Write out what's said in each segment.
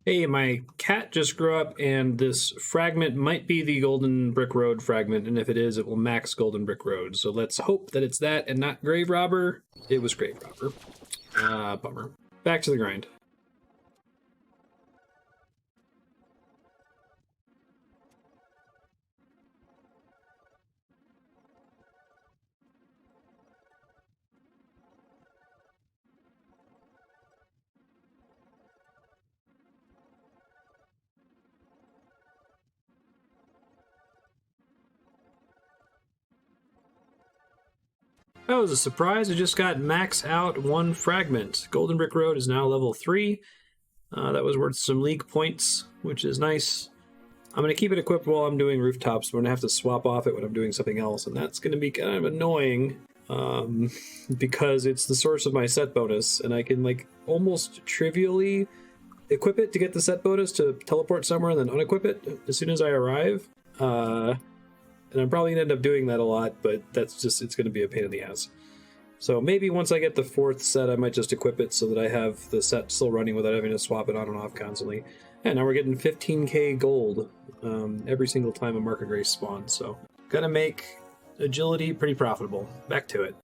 Hey, my cat just grew up, and this fragment might be the Golden Brick Road fragment, and if it is, it will max Golden Brick Road. So let's hope that it's that and not Grave Robber. It was Grave Robber. Bummer. Back to the grind. That was a surprise. I just got max out one fragment. Golden Brick Road is now level 3. That was worth some league points, which is nice. I'm going to keep it equipped while I'm doing rooftops. But I'm going to have to swap off it when I'm doing something else, and that's going to be kind of annoying because it's the source of my set bonus, and I can like almost trivially equip it to get the set bonus to teleport somewhere and then unequip it as soon as I arrive. And I'm probably going to end up doing that a lot, but that's just, it's going to be a pain in the ass. So maybe once I get the 4th set, I might just equip it so that I have the set still running without having to swap it on and off constantly. And now we're getting 15k gold every single time a Market Race spawns, so gonna make agility pretty profitable. Back to it.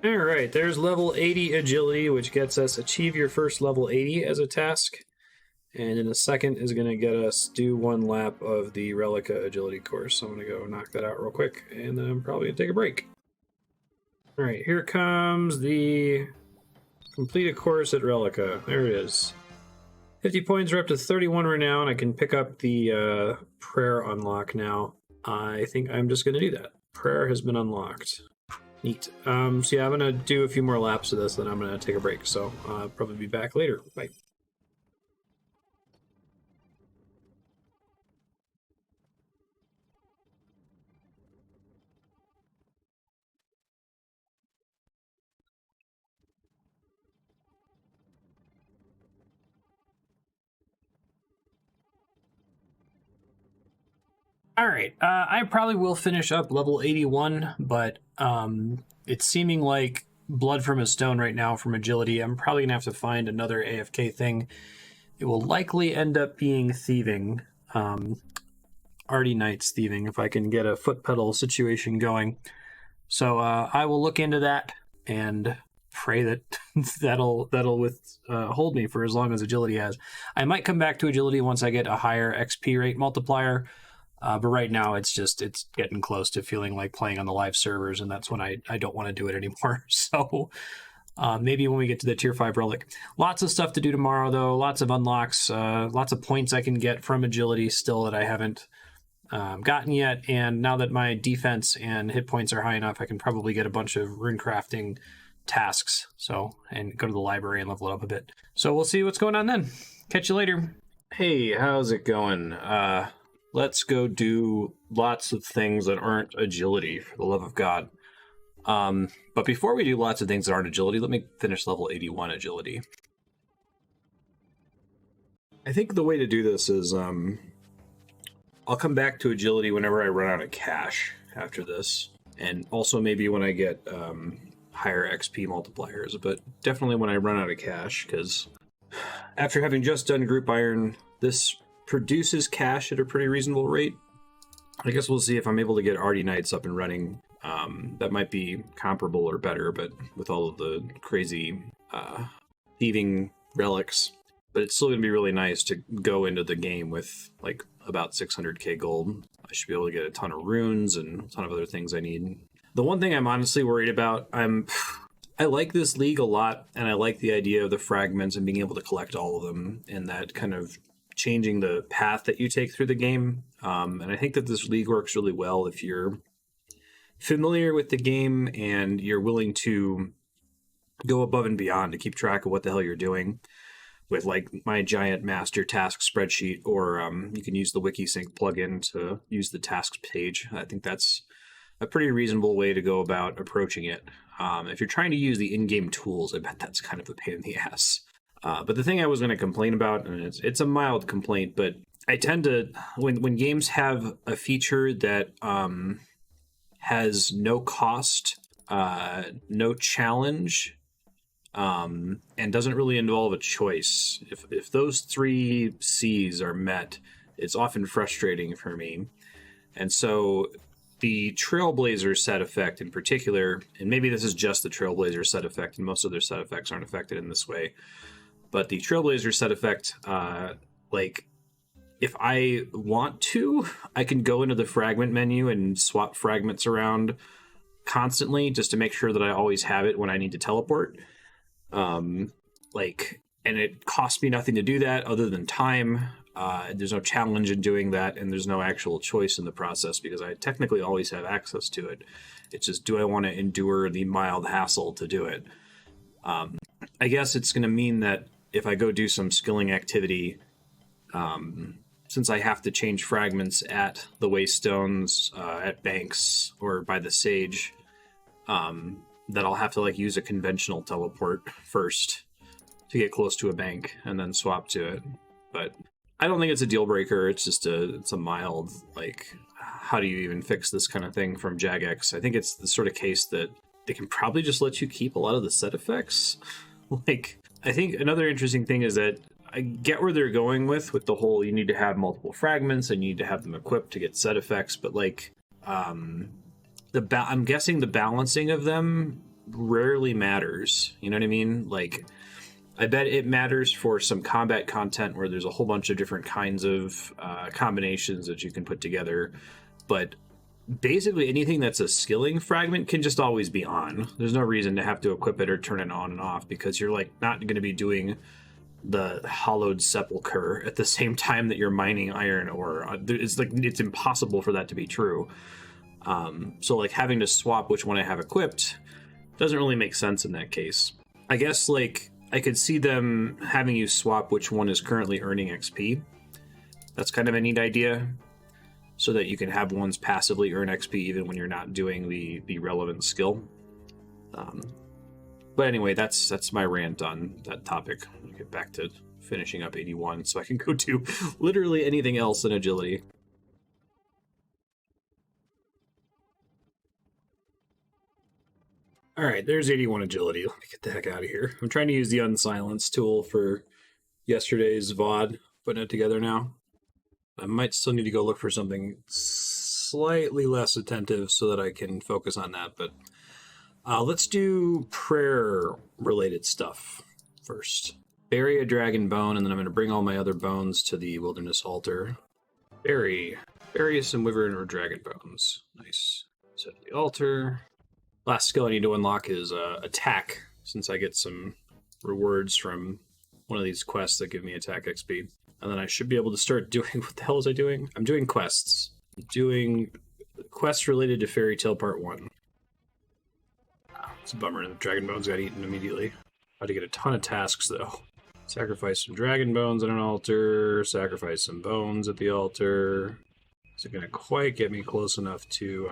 Alright, there's level 80 agility, which gets us achieve your first level 80 as a task. And in a second is going to get us do 1 lap of the Relica agility course. So I'm going to go knock that out real quick, and then I'm probably going to take a break. Alright, here comes the complete a course at Relica. There it is. 50 points are up to 31 renown. I can pick up the prayer unlock now. I think I'm just going to do that. Prayer has been unlocked. Neat. So yeah, I'm going to do a few more laps of this, then I'm going to take a break. So I'll probably be back later. Bye. Alright, I probably will finish up level 81, but it's seeming like Blood from a Stone right now from agility. I'm probably going to have to find another AFK thing. It will likely end up being thieving. Artie Knight's thieving, if I can get a foot pedal situation going. So I will look into that and pray that that'll hold me for as long as agility has. I might come back to agility once I get a higher XP rate multiplier. But right now, it's getting close to feeling like playing on the live servers, and that's when I don't want to do it anymore. So maybe when we get to the Tier 5 Relic. Lots of stuff to do tomorrow, though. Lots of unlocks, lots of points I can get from agility still that I haven't gotten yet. And now that my defense and hit points are high enough, I can probably get a bunch of rune crafting tasks. And go to the library and level it up a bit. So we'll see what's going on then. Catch you later. Hey, how's it going? Let's go do lots of things that aren't agility, for the love of God. But before we do lots of things that aren't agility, let me finish level 81 agility. I think the way to do this is I'll come back to agility whenever I run out of cash after this. And also maybe when I get higher XP multipliers, but definitely when I run out of cash, because after having just done Group Iron, this produces cash at a pretty reasonable rate. I guess we'll see if I'm able to get Artie Knights up and running. That might be comparable or better, but with all of the crazy thieving relics. But it's still going to be really nice to go into the game with like about 600k gold. I should be able to get a ton of runes and a ton of other things I need. The one thing I'm honestly worried about, I like this league a lot, and I like the idea of the fragments and being able to collect all of them, and that kind of changing the path that you take through the game. And I think that this league works really well if you're familiar with the game and you're willing to go above and beyond to keep track of what the hell you're doing with like my giant master task spreadsheet, or you can use the WikiSync plugin to use the tasks page. I think that's a pretty reasonable way to go about approaching it. If you're trying to use the in-game tools, I bet that's kind of a pain in the ass. But the thing I was going to complain about, and it's a mild complaint, but I tend to, when games have a feature that has no cost, no challenge, and doesn't really involve a choice, if those 3 C's are met, it's often frustrating for me. And so the Trailblazer set effect in particular, and maybe this is just the Trailblazer set effect, and most other set effects aren't affected in this way, but the Trailblazer set effect, like, if I want to, I can go into the Fragment menu and swap fragments around constantly just to make sure that I always have it when I need to teleport. And it costs me nothing to do that other than time. There's no challenge in doing that, and there's no actual choice in the process because I technically always have access to it. It's just, do I want to endure the mild hassle to do it? I guess it's going to mean that if I go do some skilling activity, since I have to change fragments at the Waystones, at banks, or by the Sage, that I'll have to like use a conventional teleport first to get close to a bank and then swap to it. But I don't think it's a deal breaker. It's just it's a mild, like, how do you even fix this kind of thing from Jagex? I think it's the sort of case that they can probably just let you keep a lot of the set effects. Like, I think another interesting thing is that I get where they're going with the whole, you need to have multiple fragments and you need to have them equipped to get set effects, but like, I'm guessing the balancing of them rarely matters. You know what I mean? Like, I bet it matters for some combat content where there's a whole bunch of different kinds of combinations that you can put together. But basically anything that's a skilling fragment can just always be on. There's no reason to have to equip it or turn it on and off because you're like not going to be doing the Hollowed Sepulchre at the same time that you're mining iron ore. It's like, it's impossible for that to be true. So like having to swap which one I have equipped doesn't really make sense in that case. I guess like I could see them having you swap which one is currently earning XP. That's kind of a neat idea, so that you can have ones passively earn XP even when you're not doing the relevant skill. But anyway, that's my rant on that topic. I'll get back to finishing up 81 so I can go do literally anything else in agility. Alright, there's 81 agility. Let me get the heck out of here. I'm trying to use the Unsilence tool for yesterday's VOD, putting it together now. I might still need to go look for something slightly less attentive so that I can focus on that, but let's do prayer-related stuff first. Bury a dragon bone, and then I'm going to bring all my other bones to the wilderness altar. Bury some wyvern or dragon bones. Nice. Set the altar. Last skill I need to unlock is attack, since I get some rewards from one of these quests that give me attack XP. And then I should be able to start doing, what the hell was I doing? I'm doing quests. I'm doing quests related to Fairy Tale Part 1. It's a bummer, the dragon bones got eaten immediately. Had to get a ton of tasks, though. Sacrifice some dragon bones on an altar, sacrifice some bones at the altar. Is it going to quite get me close enough to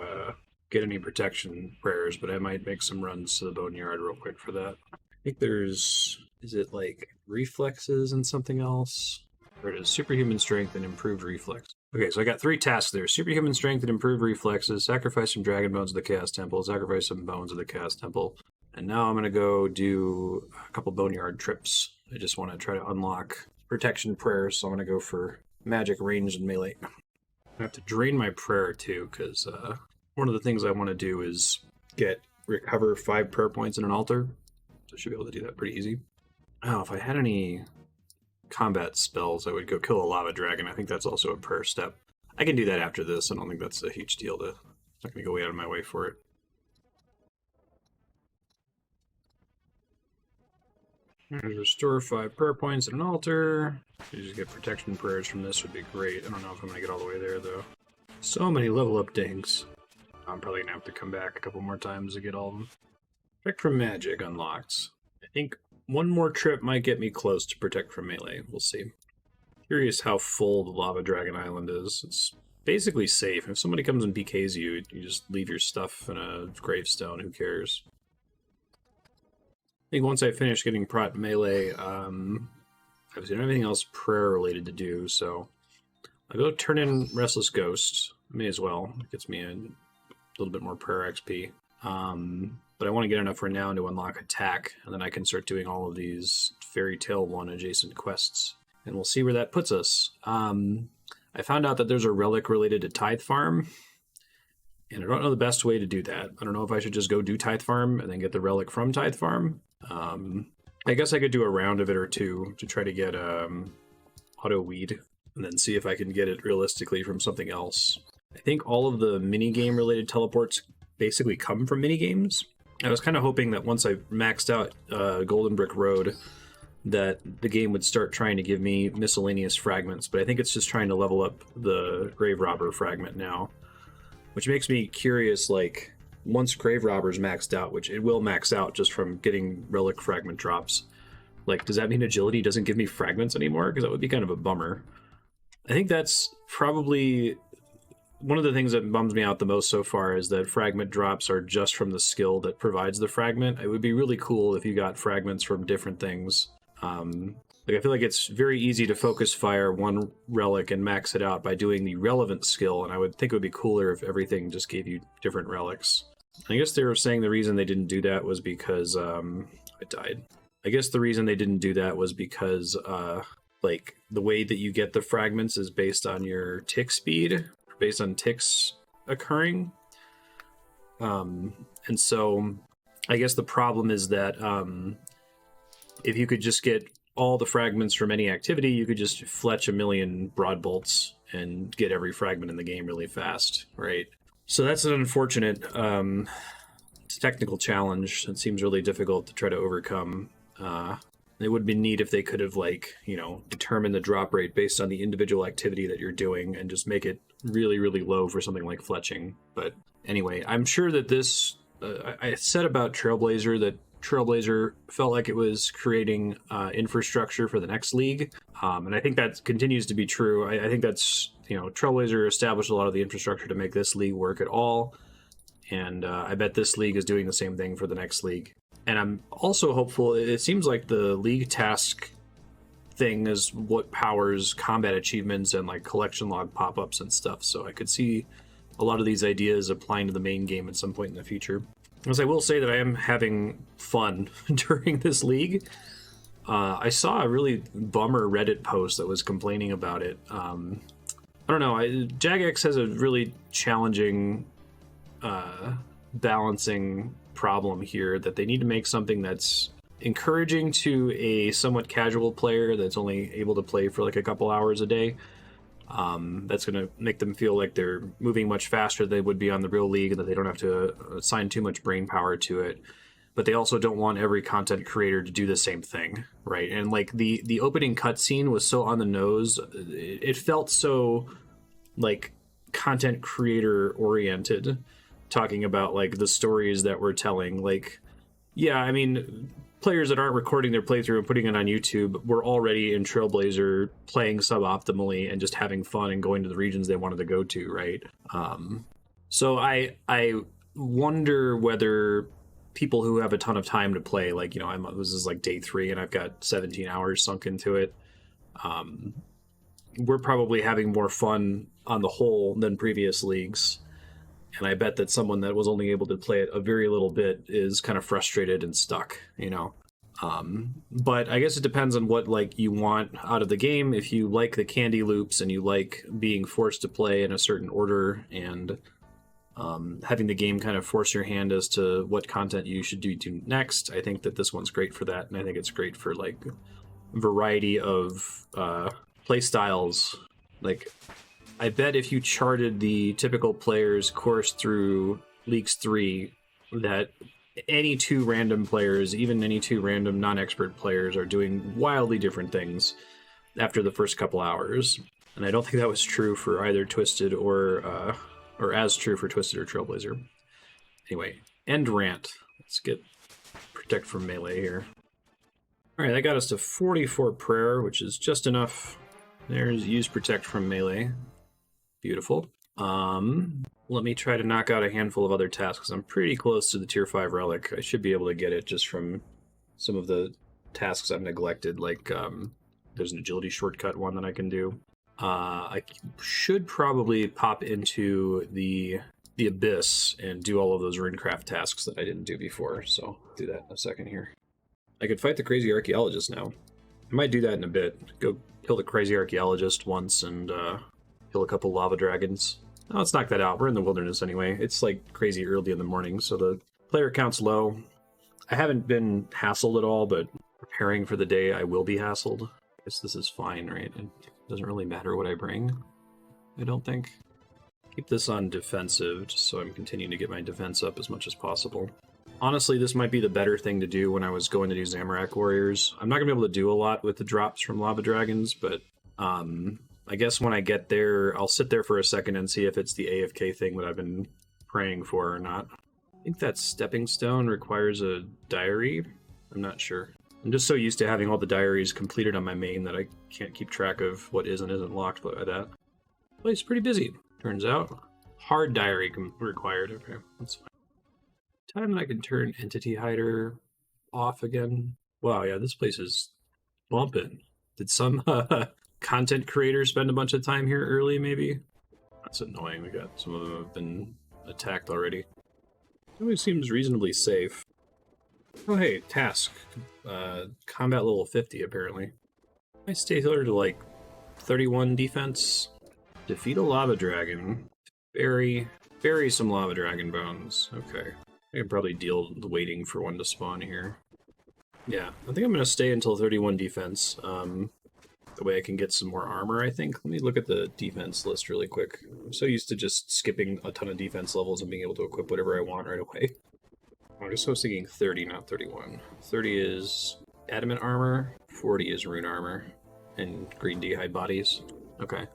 get any protection prayers, but I might make some runs to the boneyard real quick for that. I think there's, is it like reflexes and something else? Or it is superhuman strength and improved reflex. Okay, so I got 3 tasks there. Superhuman strength and improved reflexes, sacrifice some dragon bones at the Chaos Temple, sacrifice some bones at the Chaos Temple. And now I'm going to go do a couple boneyard trips. I just want to try to unlock protection prayers, so I'm going to go for magic, range, and melee. I have to drain my prayer too, because one of the things I want to do is recover 5 prayer points in an altar. So I should be able to do that pretty easy. Oh, if I had any combat spells, I would go kill a lava dragon. I think that's also a prayer step. I can do that after this. I don't think that's a huge deal. I'm not going to go way out of my way for it. Restore 5 prayer points in an altar. You just get protection prayers from this would be great. I don't know if I'm going to get all the way there, though. So many level up dings. I'm probably gonna have to come back a couple more times to get all of them. Protect from magic unlocked. I think one more trip might get me close to protect from melee. We'll see. Curious how full the Lava Dragon Island is. It's basically safe. If somebody comes and PKs you, you just leave your stuff in a gravestone. Who cares? I think once I finish getting prot melee, obviously I don't have anything else prayer related to do, so I'll go turn in Restless Ghost. May as well. It gets me a little bit more prayer XP. But I want to get enough renown to unlock attack, and then I can start doing all of these Fairy Tale 1 adjacent quests. And we'll see where that puts us. I found out that there's a relic related to Tithe Farm, and I don't know the best way to do that. I don't know if I should just go do Tithe Farm and then get the relic from Tithe Farm. I guess I could do a round of it or two to try to get Auto Weed, and then see if I can get it realistically from something else. I think all of the minigame related teleports basically come from minigames. I was kind of hoping that once I maxed out Golden Brick Road, that the game would start trying to give me miscellaneous fragments, but I think it's just trying to level up the Grave Robber fragment now. Which makes me curious, like, once Grave Robber's maxed out, which it will max out just from getting relic fragment drops, like, does that mean agility doesn't give me fragments anymore? Because that would be kind of a bummer. I think that's probably one of the things that bums me out the most so far, is that fragment drops are just from the skill that provides the fragment. It would be really cool if you got fragments from different things. Like, I feel like it's very easy to focus fire one relic and max it out by doing the relevant skill, and I would think it would be cooler if everything just gave you different relics. I guess they were saying the reason they didn't do that was because I died. I guess the reason they didn't do that was because like, the way that you get the fragments is based on your tick speed, based on ticks occurring. And so I guess the problem is that if you could just get all the fragments from any activity, you could just fletch a million broad bolts and get every fragment in the game really fast, right? So that's an unfortunate technical challenge. It seems really difficult to try to overcome. It would be neat if they could have, like, you know, determined the drop rate based on the individual activity that you're doing and just make it really, really low for something like fletching. But anyway, I'm sure that this... I said about Trailblazer that Trailblazer felt like it was creating infrastructure for the next league. And I think that continues to be true. I think that's, you know, Trailblazer established a lot of the infrastructure to make this league work at all. And I bet this league is doing the same thing for the next league. And I'm also hopeful, it seems like the league task thing is what powers combat achievements and, like, collection log pop-ups and stuff. So I could see a lot of these ideas applying to the main game at some point in the future. As I will say that I am having fun during this league. I saw a really bummer Reddit post that was complaining about it. I don't know, Jagex has a really challenging balancing problem here, that they need to make something that's encouraging to a somewhat casual player that's only able to play for like a couple hours a day. That's going to make them feel like they're moving much faster than they would be on the real league, and that they don't have to assign too much brain power to it. But they also don't want every content creator to do the same thing, right? And like the opening cutscene was so on the nose. It felt so like content creator oriented, talking about like the stories that we're telling. Like, yeah, I mean, players that aren't recording their playthrough and putting it on YouTube were already in Trailblazer playing suboptimally and just having fun and going to the regions they wanted to go to, right? So I wonder whether people who have a ton of time to play, like, you know, this is like day 3 and I've got 17 hours sunk into it. We're probably having more fun on the whole than previous leagues. And I bet that someone that was only able to play it a very little bit is kind of frustrated and stuck, you know. But I guess it depends on what, like, you want out of the game. If you like the candy loops and you like being forced to play in a certain order and having the game kind of force your hand as to what content you should do next, I think that this one's great for that. And I think it's great for, like, variety of play styles. Like, I bet if you charted the typical player's course through Leagues 3, that any 2 random players, even any 2 random non-expert players, are doing wildly different things after the first couple hours. And I don't think that was true for either Twisted or or as true for Twisted or Trailblazer. Anyway, end rant. Let's get protect from melee here. Alright, that got us to 44 prayer, which is just enough. There's use protect from melee. Beautiful. Let me try to knock out a handful of other tasks. I'm pretty close to the tier 5 relic. I should be able to get it just from some of the tasks I've neglected, like there's an agility shortcut one that I can do. I should probably pop into the Abyss and do all of those runecraft tasks that I didn't do before, so I'll do that in a second here. I could fight the crazy archaeologist now. I might do that in a bit. Go kill the crazy archaeologist once and kill a couple lava dragons. Oh, let's knock that out. We're in the wilderness anyway. It's like crazy early in the morning, so the player count's low. I haven't been hassled at all, but preparing for the day I will be hassled. I guess this is fine, right? It doesn't really matter what I bring, I don't think. Keep this on defensive, just so I'm continuing to get my defense up as much as possible. Honestly, this might be the better thing to do when I was going to do Zamorak Warriors. I'm not going to be able to do a lot with the drops from Lava Dragons, but I guess when I get there, I'll sit there for a second and see if it's the AFK thing that I've been praying for or not. I think that Stepping Stone requires a diary. I'm not sure. I'm just so used to having all the diaries completed on my main that I can't keep track of what is and isn't locked by that. Well, it's pretty busy, turns out. Hard diary required. Okay, that's fine. Time that I can turn Entity Hider off again. Wow, yeah, this place is bumping. Did some content creators spend a bunch of time here early, maybe? That's annoying. We got some of them have been attacked already. It always seems reasonably safe. Oh, hey, task. Combat level 50, apparently. I stay here to, like, 31 defense. Defeat a lava dragon. Bury some lava dragon bones. Okay. I can probably deal the waiting for one to spawn here. Yeah, I think I'm going to stay until 31 defense. The way I can get some more armor, I think. Let me look at the defense list really quick. I'm so used to just skipping a ton of defense levels and being able to equip whatever I want right away. I guess I was thinking 30, not 31. 30 is adamant armor, 40 is rune armor, and green d'hide bodies. Okay.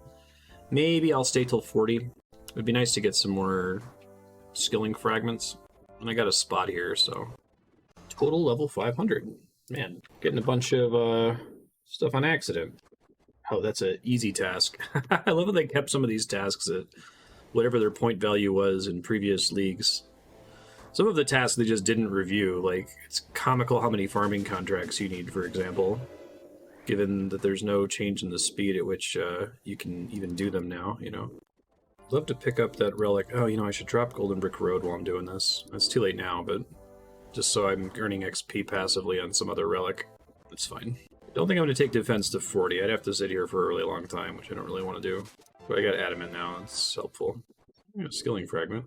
Maybe I'll stay till 40. It'd be nice to get some more skilling fragments. And I got a spot here, so... Total level 500. Man, getting a bunch of stuff on accident. Oh, that's an easy task. I love how they kept some of these tasks at whatever their point value was in previous leagues. Some of the tasks they just didn't review, like, it's comical how many farming contracts you need, for example, given that there's no change in the speed at which you can even do them now, you know. I'd love to pick up that relic. Oh, you know, I should drop Golden Brick Road while I'm doing this. It's too late now, but just so I'm earning XP passively on some other relic, it's fine. I don't think I'm going to take defense to 40. I'd have to sit here for a really long time, which I don't really want to do. But I got adamant now, it's helpful. Yeah, skilling fragment.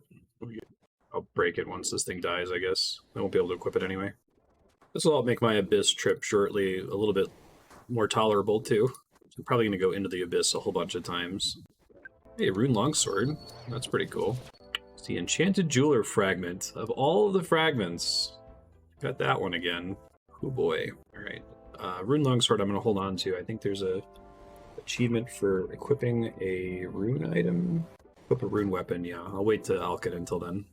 I'll break it once this thing dies, I guess. I won't be able to equip it anyway. This will help make my Abyss trip shortly a little bit more tolerable, too. I'm probably going to go into the Abyss a whole bunch of times. Hey, Rune Longsword. That's pretty cool. It's the Enchanted Jeweler fragment. Of all of the fragments, got that one again. Oh boy. Alright. Rune Longsword I'm going to hold on to. I think there's a achievement for equipping a rune item. Equip a rune weapon, yeah. I'll wait to alch it until then.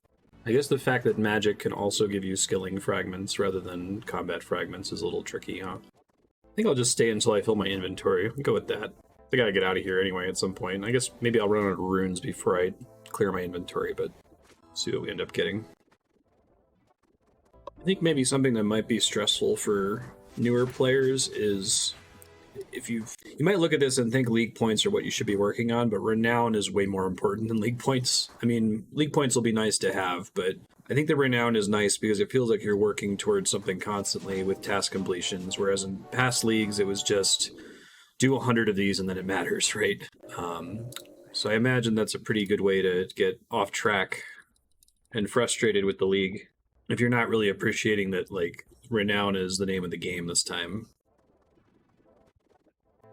I guess the fact that magic can also give you skilling fragments rather than combat fragments is a little tricky, huh? I think I'll just stay until I fill my inventory. I'll go with that. I gotta get out of here anyway at some point. I guess maybe I'll run out of runes before I clear my inventory, but see what we end up getting. I think maybe something that might be stressful for newer players is if you might look at this and think league points are what you should be working on, but renown is way more important than league points. I mean, league points will be nice to have, but I think the renown is nice because it feels like you're working towards something constantly with task completions, whereas in past leagues it was just do 100 of these and then it matters, right? So I imagine that's a pretty good way to get off track and frustrated with the league if you're not really appreciating that, like, renown is the name of the game this time.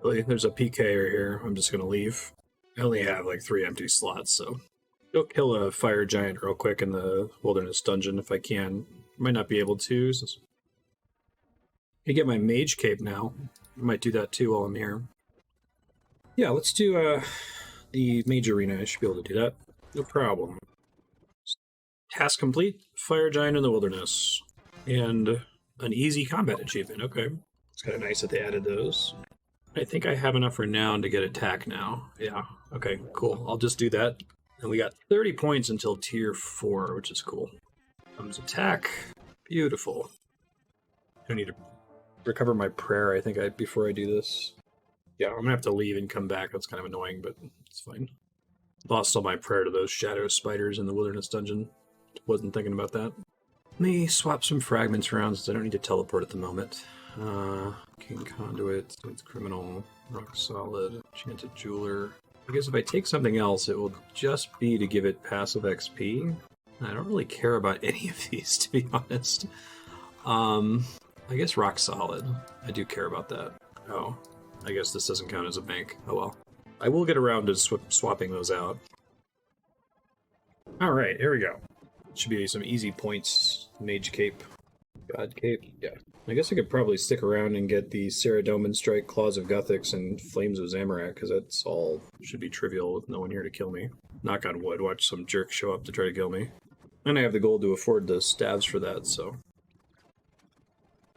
There's a PK here. I'm just gonna leave. I only have like 3 empty slots, so go kill a fire giant real quick in the wilderness dungeon if I can. Might not be able to. So I get my mage cape now. I might do that too while I'm here. Yeah, let's do the mage arena. I should be able to do that. No problem. Task complete, Fire Giant in the Wilderness. And an easy combat achievement, okay. It's kind of nice that they added those. I think I have enough renown to get attack now. Yeah, okay, cool. I'll just do that. And we got 30 points until tier 4, which is cool. Comes attack. Beautiful. I need to recover my prayer, I think, before I do this. Yeah, I'm gonna have to leave and come back. That's kind of annoying, but it's fine. Lost all my prayer to those shadow spiders in the wilderness dungeon. Wasn't thinking about that. Let me swap some fragments around since I don't need to teleport at the moment. King Conduit, Smooth Criminal, Rock Solid, Enchanted Jeweler. I guess if I take something else, it will just be to give it passive XP. I don't really care about any of these, to be honest. I guess Rock Solid. I do care about that. Oh, I guess this doesn't count as a bank. Oh well. I will get around to swapping those out. Alright, here we go. Should be some easy points. Mage Cape. God Cape. Yeah. I guess I could probably stick around and get the Saradomin Strike, Claws of Guthix, and Flames of Zamorak, because that's all should be trivial with no one here to kill me. Knock on wood, watch some jerk show up to try to kill me. And I have the gold to afford the staves for that, so...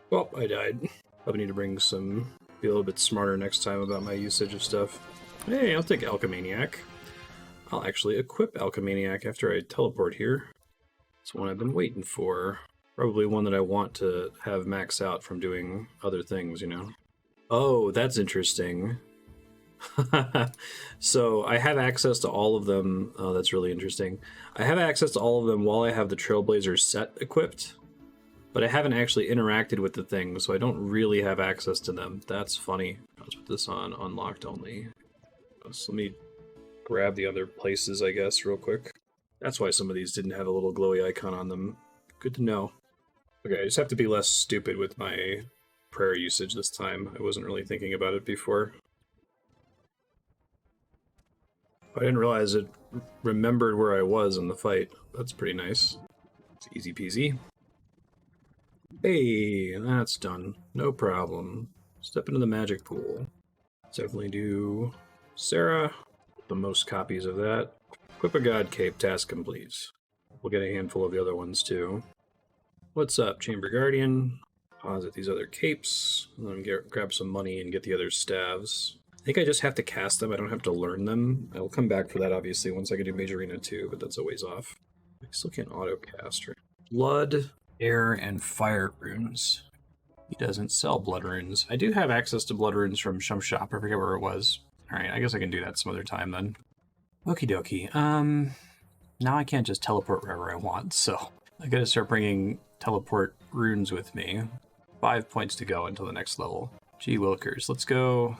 Well, I died. Probably need to be a little bit smarter next time about my usage of stuff. Hey, I'll take Alchemaniac. I'll actually equip Alchemaniac after I teleport here. It's one I've been waiting for. Probably one that I want to have max out from doing other things, you know? Oh, that's interesting. So I have access to all of them. Oh, that's really interesting. I have access to all of them while I have the Trailblazer set equipped, but I haven't actually interacted with the thing, so I don't really have access to them. That's funny. Let's put this on unlocked only. So let me grab the other places, I guess, real quick. That's why some of these didn't have a little glowy icon on them. Good to know. Okay, I just have to be less stupid with my prayer usage this time. I wasn't really thinking about it before. I didn't realize it remembered where I was in the fight. That's pretty nice. It's easy peasy. Hey, that's done. No problem. Step into the magic pool. Let's definitely do Sarah. The most copies of that. Equip a God Cape, task complete. We'll get a handful of the other ones too. What's up, Chamber Guardian? Deposit these other capes. And then grab some money and get the other staves. I think I just have to cast them. I don't have to learn them. I'll come back for that, obviously, once I can do Major Arena 2, but that's a ways off. I still can't auto-cast. Blood, air, and fire runes. He doesn't sell blood runes. I do have access to blood runes from some shop. I forget where it was. Alright, I guess I can do that some other time then. Okie dokie. Now I can't just teleport wherever I want, so I gotta start bringing teleport runes with me. 5 points to go until the next level. Gee willikers, let's go.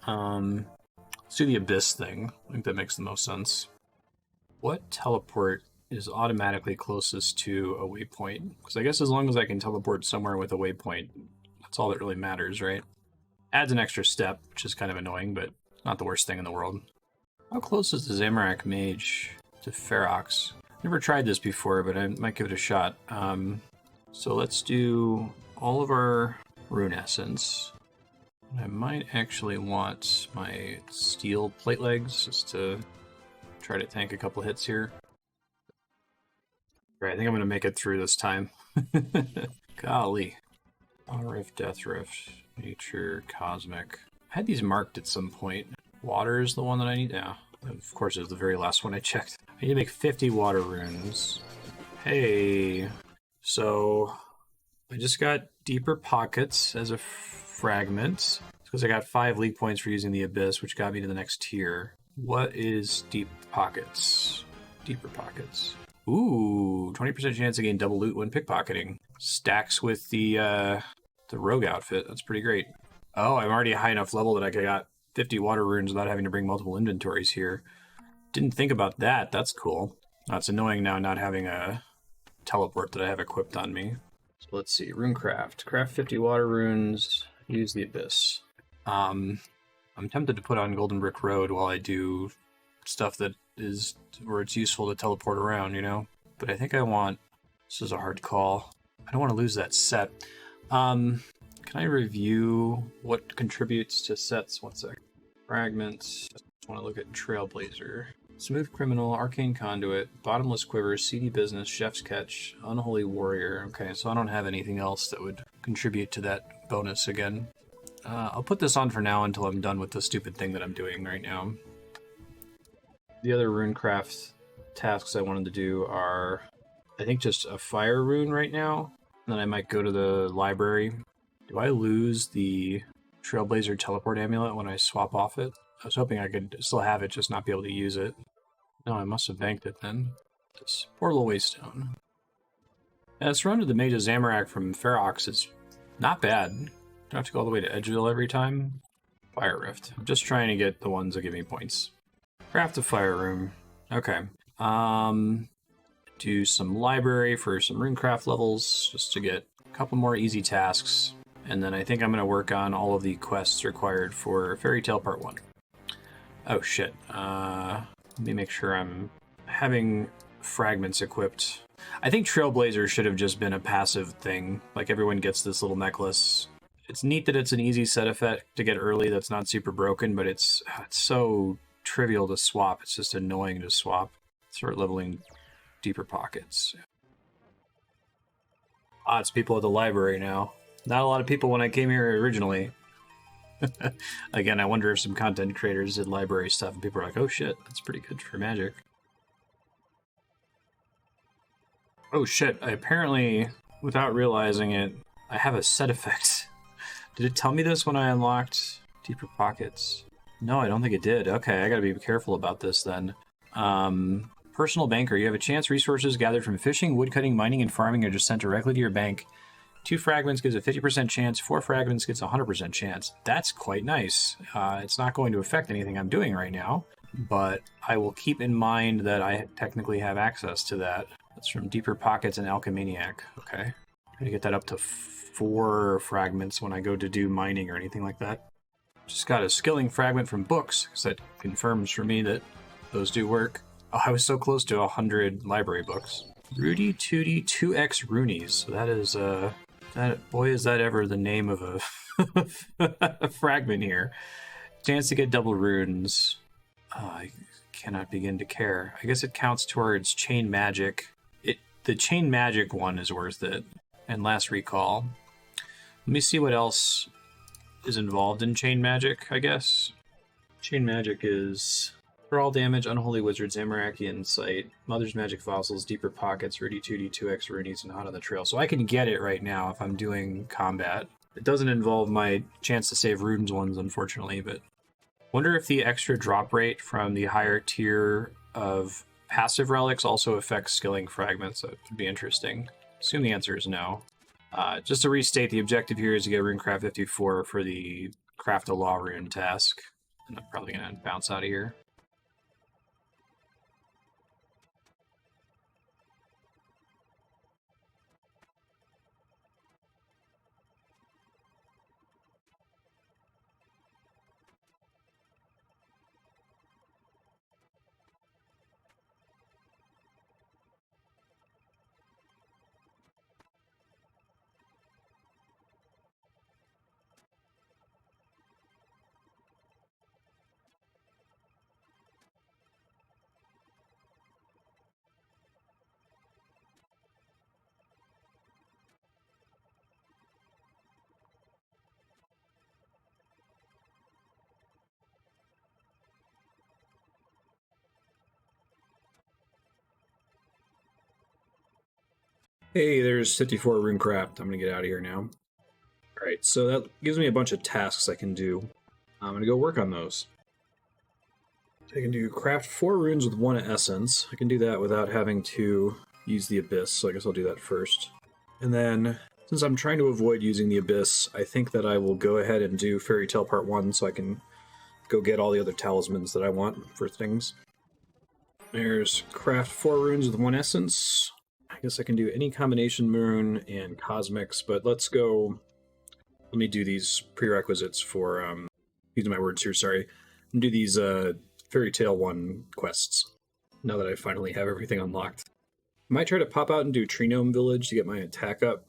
Let's do the Abyss thing. I think that makes the most sense. What teleport is automatically closest to a waypoint? Because I guess as long as I can teleport somewhere with a waypoint, that's all that really matters, right? Adds an extra step, which is kind of annoying, but not the worst thing in the world. How close is the Zamorak Mage to Ferox? Never tried this before, but I might give it a shot. So let's do all of our Rune Essence. I might actually want my steel plate legs just to try to tank a couple hits here. Right, I think I'm going to make it through this time. Golly. Auto Rift, Death Rift, Nature, Cosmic. I had these marked at some point. Water is the one that I need. Yeah, of course, it was the very last one I checked. I need to make 50 water runes. Hey. So, I just got Deeper Pockets as a fragment. Because I got 5 league points for using the Abyss, which got me to the next tier. What is Deep Pockets? Deeper Pockets. Ooh, 20% chance to gain double loot when pickpocketing. Stacks with the rogue outfit. That's pretty great. Oh, I'm already a high enough level that I got 50 water runes without having to bring multiple inventories here. Didn't think about that. That's cool. It's annoying now not having a teleport that I have equipped on me. So let's see. Runecraft. Craft 50 water runes. Use the Abyss. I'm tempted to put on Golden Brick Road while I do stuff that is where it's useful to teleport around, you know? But I think I want... This is a hard call. I don't want to lose that set. Can I review what contributes to sets? One sec. Fragments. I just want to look at Trailblazer. Smooth Criminal, Arcane Conduit, Bottomless Quiver, Seedy Business, Chef's Catch, Unholy Warrior. Okay, so I don't have anything else that would contribute to that bonus again. I'll put this on for now until I'm done with the stupid thing that I'm doing right now. The other runecraft tasks I wanted to do are, I think, just a fire rune right now. And then I might go to the library. Do I lose the Trailblazer Teleport Amulet when I swap off it? I was hoping I could still have it, just not be able to use it. No, I must have banked it then. This Portal Waystone. Yeah, this run to the Mage of Zamorak from Ferox is not bad. Don't have to go all the way to Edgeville every time. Fire Rift. I'm just trying to get the ones that give me points. Craft a fire room. Okay. Do some library for some runecraft levels, just to get a couple more easy tasks. And then I think I'm going to work on all of the quests required for Fairy Tale Part 1. Oh shit. Let me make sure I'm having fragments equipped. I think Trailblazer should have just been a passive thing. Like, everyone gets this little necklace. It's neat that it's an easy set effect to get early that's not super broken, but it's so trivial to swap. It's just annoying to swap. Start leveling deeper pockets. It's people at the library now. Not a lot of people when I came here originally. Again, I wonder if some content creators did library stuff and people are like, oh shit, that's pretty good for magic. Oh shit, I apparently, without realizing it, I have a set effect. Did it tell me this when I unlocked deeper pockets? No, I don't think it did. Okay, I gotta be careful about this then. Personal banker, you have a chance resources gathered from fishing, woodcutting, mining, and farming are just sent directly to your bank. 2 fragments gives a 50% chance, 4 fragments gets a 100% chance. That's quite nice. It's not going to affect anything I'm doing right now, but I will keep in mind that I technically have access to that. That's from Deeper Pockets and Alchemaniac. Okay. I'm going to get that up to 4 fragments when I go to do mining or anything like that. Just got a skilling fragment from books, because that confirms for me that those do work. Oh, I was so close to 100 library books. Rudy Tooty 2x Runies. So that is, boy, is that ever the name of a fragment here. Chance to get double runes. I cannot begin to care. I guess it counts towards chain magic. The chain magic one is worth it. And last recall. Let me see what else is involved in chain magic, I guess. Chain magic is for all damage, Unholy Wizard, Zamorakian Sight, Mother's Magic Fossils, Deeper Pockets, Rudy Tooty, 2x Runies, and Hot on the Trail. So I can get it right now if I'm doing combat. It doesn't involve my chance to save runes ones, unfortunately, but wonder if the extra drop rate from the higher tier of passive relics also affects skilling fragments. That would be interesting. Assume the answer is no. Just to restate, the objective here is to get Runecraft 54 for the Craft a Law Rune task. And I'm probably going to bounce out of here. Hey, there's 54 Runecraft. I'm going to get out of here now. Alright, so that gives me a bunch of tasks I can do. I'm going to go work on those. I can do craft 4 runes with 1 essence. I can do that without having to use the Abyss, so I guess I'll do that first. And then, since I'm trying to avoid using the Abyss, I think that I will go ahead and do Fairy Tale Part 1 so I can go get all the other talismans that I want for things. There's craft 4 runes with 1 essence. I guess I can do any combination rune and cosmics, but let's go. Let me do these prerequisites for, using my words here, sorry. I'm do these Fairy Tale 1 quests, now that I finally have everything unlocked. I might try to pop out and do Trinome Village to get my attack up,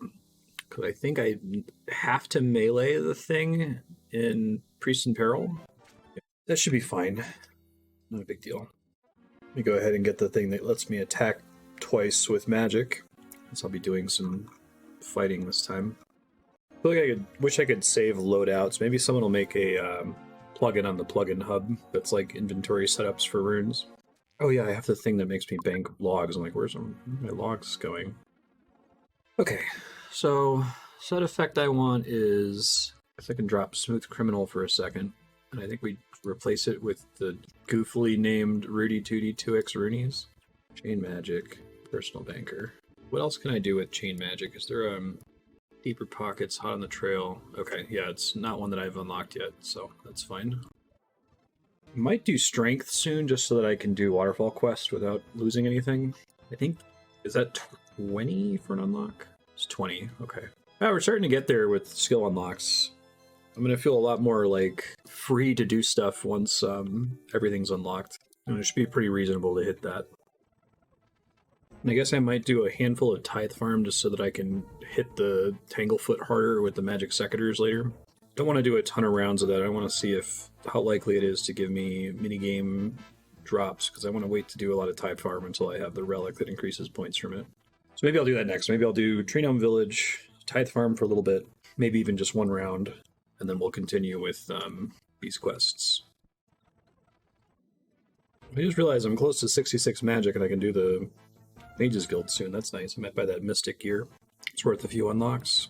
because I think I have to melee the thing in Priest in Peril. That should be fine. Not a big deal. Let me go ahead and get the thing that lets me attack twice with magic. So I'll be doing some fighting this time. I feel like wish I could save loadouts. Maybe someone will make a plugin on the plugin hub that's like inventory setups for runes. Oh yeah, I have the thing that makes me bank logs. I'm like, where's my logs going? Okay, so set effect I want is, if I can drop Smooth Criminal for a second, and I think we replace it with the goofily named Rudy Tooty 2x Roonies. Chain Magic, Personal Banker. What else can I do with Chain Magic? Is there Deeper Pockets, Hot on the Trail? Okay, yeah, it's not one that I've unlocked yet, so that's fine. Might do Strength soon, just so that I can do Waterfall Quest without losing anything. I think, is that 20 for an unlock? It's 20, okay. Yeah, we're starting to get there with skill unlocks. I'm gonna feel a lot more like free to do stuff once everything's unlocked. And it should be pretty reasonable to hit that. And I guess I might do a handful of Tithe Farm just so that I can hit the Tanglefoot harder with the Magic Secators later. Don't want to do a ton of rounds of that. I want to see how likely it is to give me minigame drops, because I want to wait to do a lot of Tithe Farm until I have the relic that increases points from it. So maybe I'll do that next. Maybe I'll do Trinome Village, Tithe Farm for a little bit, maybe even just one round, and then we'll continue with these quests. I just realized I'm close to 66 magic and I can do the Mages Guild soon. That's nice. I might buy that Mystic gear. It's worth a few unlocks.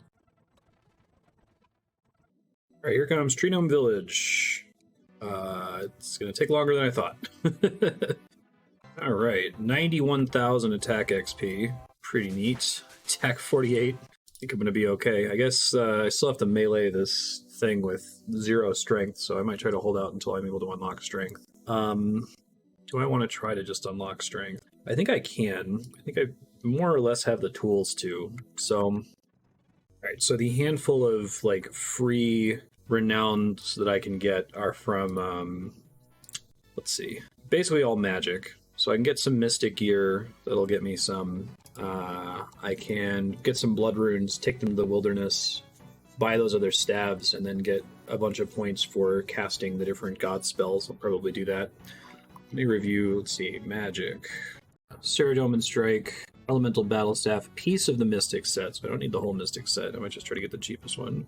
Alright, here comes Trinome Village. It's going to take longer than I thought. Alright, 91,000 attack XP. Pretty neat. Attack 48. I think I'm going to be okay. I guess I still have to melee this thing with 0 strength, so I might try to hold out until I'm able to unlock strength. Do I want to try to just unlock strength? I think I can. I think I more or less have the tools to. So, alright, so the handful of like free renowns that I can get are from, let's see, basically all magic. So I can get some mystic gear that'll get me some. I can get some blood runes, take them to the wilderness, buy those other staves, and then get a bunch of points for casting the different god spells. I'll probably do that. Let me review, let's see, magic. Ceridome and Strike, Elemental Battle Staff, Piece of the Mystic set, so I don't need the whole Mystic set. I might just try to get the cheapest one.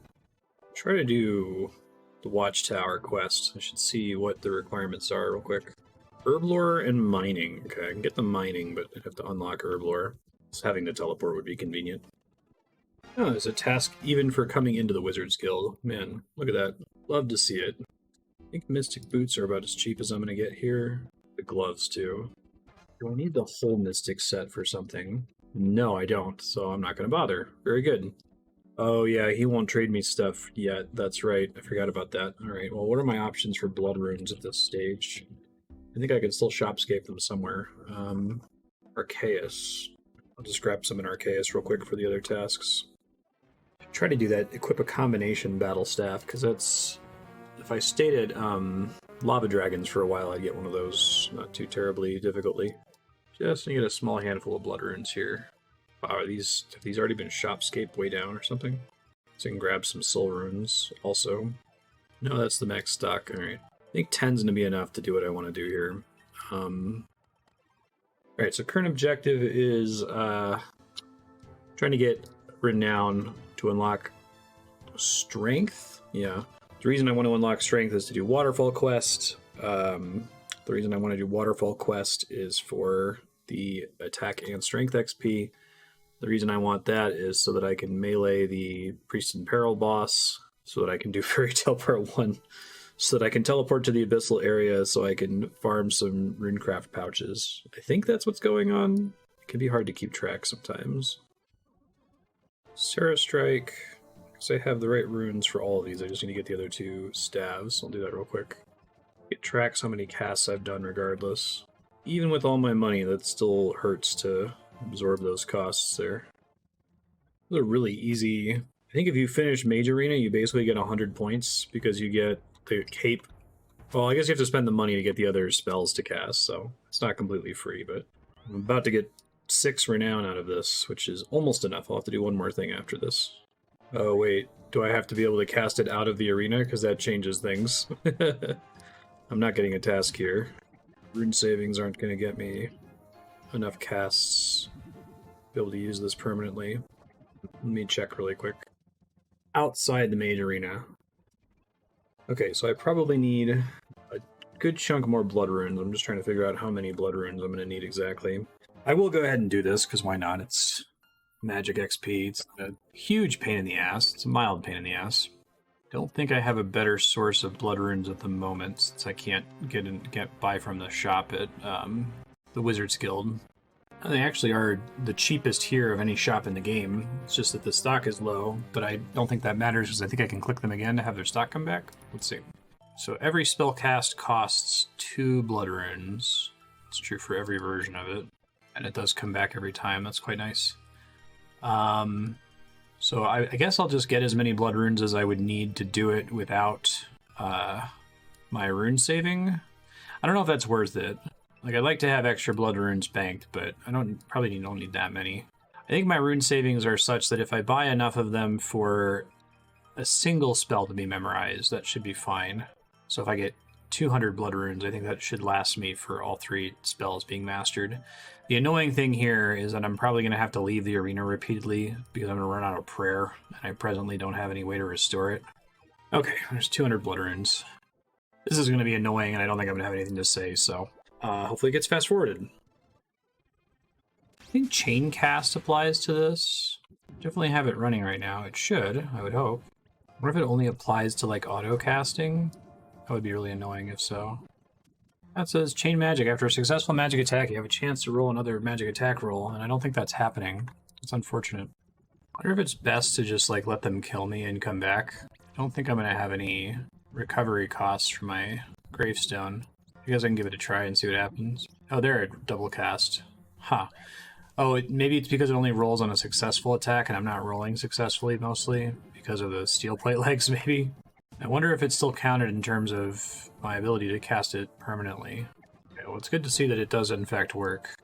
Try to do the Watchtower quest. I should see what the requirements are real quick. Herblore and Mining. Okay, I can get the Mining, but I'd have to unlock Herblore. So having the teleport would be convenient. Oh, there's a task even for coming into the Wizards Guild. Man, look at that. Love to see it. I think Mystic Boots are about as cheap as I'm going to get here. The gloves, too. Do I need the whole Mystic set for something? No, I don't, so I'm not going to bother. Very good. Oh, yeah, he won't trade me stuff yet. That's right. I forgot about that. All right, well, what are my options for blood runes at this stage? I think I can still shopscape them somewhere. Arceus. I'll just grab some in Arceus real quick for the other tasks. Try to do that, equip a combination battle staff, because that's... If I stayed at Lava Dragons for a while, I'd get one of those not too terribly difficultly. Just need a small handful of blood runes here. Wow, have these already been shopscaped way down or something? So I can grab some soul runes also. No, that's the max stock. Alright. I think 10's going to be enough to do what I want to do here. Alright, so current objective is trying to get Renown to unlock Strength. Yeah. The reason I want to unlock Strength is to do Waterfall Quest. The reason I want to do Waterfall Quest is for the attack and Strength XP. The reason I want that is so that I can melee the Priest in Peril boss, so that I can do Fairy Tale Part 1, so that I can teleport to the Abyssal area so I can farm some Runecraft pouches. I think that's what's going on. It can be hard to keep track sometimes. Sarah Strike. So I have the right runes for all of these. I just need to get the other 2 staves. I'll do that real quick. It tracks how many casts I've done regardless. Even with all my money, that still hurts to absorb those costs there. Those are really easy. I think if you finish Mage Arena, you basically get 100 points because you get the cape. Well, I guess you have to spend the money to get the other spells to cast, so it's not completely free, but I'm about to get 6 Renown out of this, which is almost enough. I'll have to do one more thing after this. Oh, wait. Do I have to be able to cast it out of the arena? Because that changes things. I'm not getting a task here. Rune savings aren't going to get me enough casts to be able to use this permanently. Let me check really quick. Outside the main arena. Okay, so I probably need a good chunk more blood runes. I'm just trying to figure out how many blood runes I'm going to need exactly. I will go ahead and do this, because why not? It's magic XP. It's a huge pain in the ass. It's a mild pain in the ass. Don't think I have a better source of blood runes at the moment, since I can't get by from the shop at the Wizards Guild. They actually are the cheapest here of any shop in the game. It's just that the stock is low, but I don't think that matters because I think I can click them again to have their stock come back. Let's see. So every spell cast costs 2 blood runes. It's true for every version of it. And it does come back every time. That's quite nice. So I guess I'll just get as many blood runes as I would need to do it without my rune saving. I don't know if that's worth it. Like, I'd like to have extra blood runes banked, but I probably don't need that many. I think my rune savings are such that if I buy enough of them for a single spell to be memorized, that should be fine. So if I get 200 blood runes, I think that should last me for all 3 spells being mastered. The annoying thing here is that I'm probably going to have to leave the arena repeatedly because I'm going to run out of prayer, and I presently don't have any way to restore it. Okay, there's 200 blood runes. This is going to be annoying, and I don't think I'm going to have anything to say, so hopefully it gets fast-forwarded. I think chain cast applies to this. Definitely have it running right now. It should, I would hope. What if it only applies to, like, auto-casting? That would be really annoying if so. That says chain magic. After a successful magic attack, you have a chance to roll another magic attack roll, and I don't think that's happening. It's unfortunate. I wonder if it's best to just, like, let them kill me and come back. I don't think I'm going to have any recovery costs for my gravestone. I guess I can give it a try and see what happens. Oh, there, it double cast. Huh. Oh, maybe it's because it only rolls on a successful attack, and I'm not rolling successfully, mostly, because of the steel plate legs, maybe. I wonder if it's still counted in terms of my ability to cast it permanently. Okay, well, it's good to see that it does, in fact, work.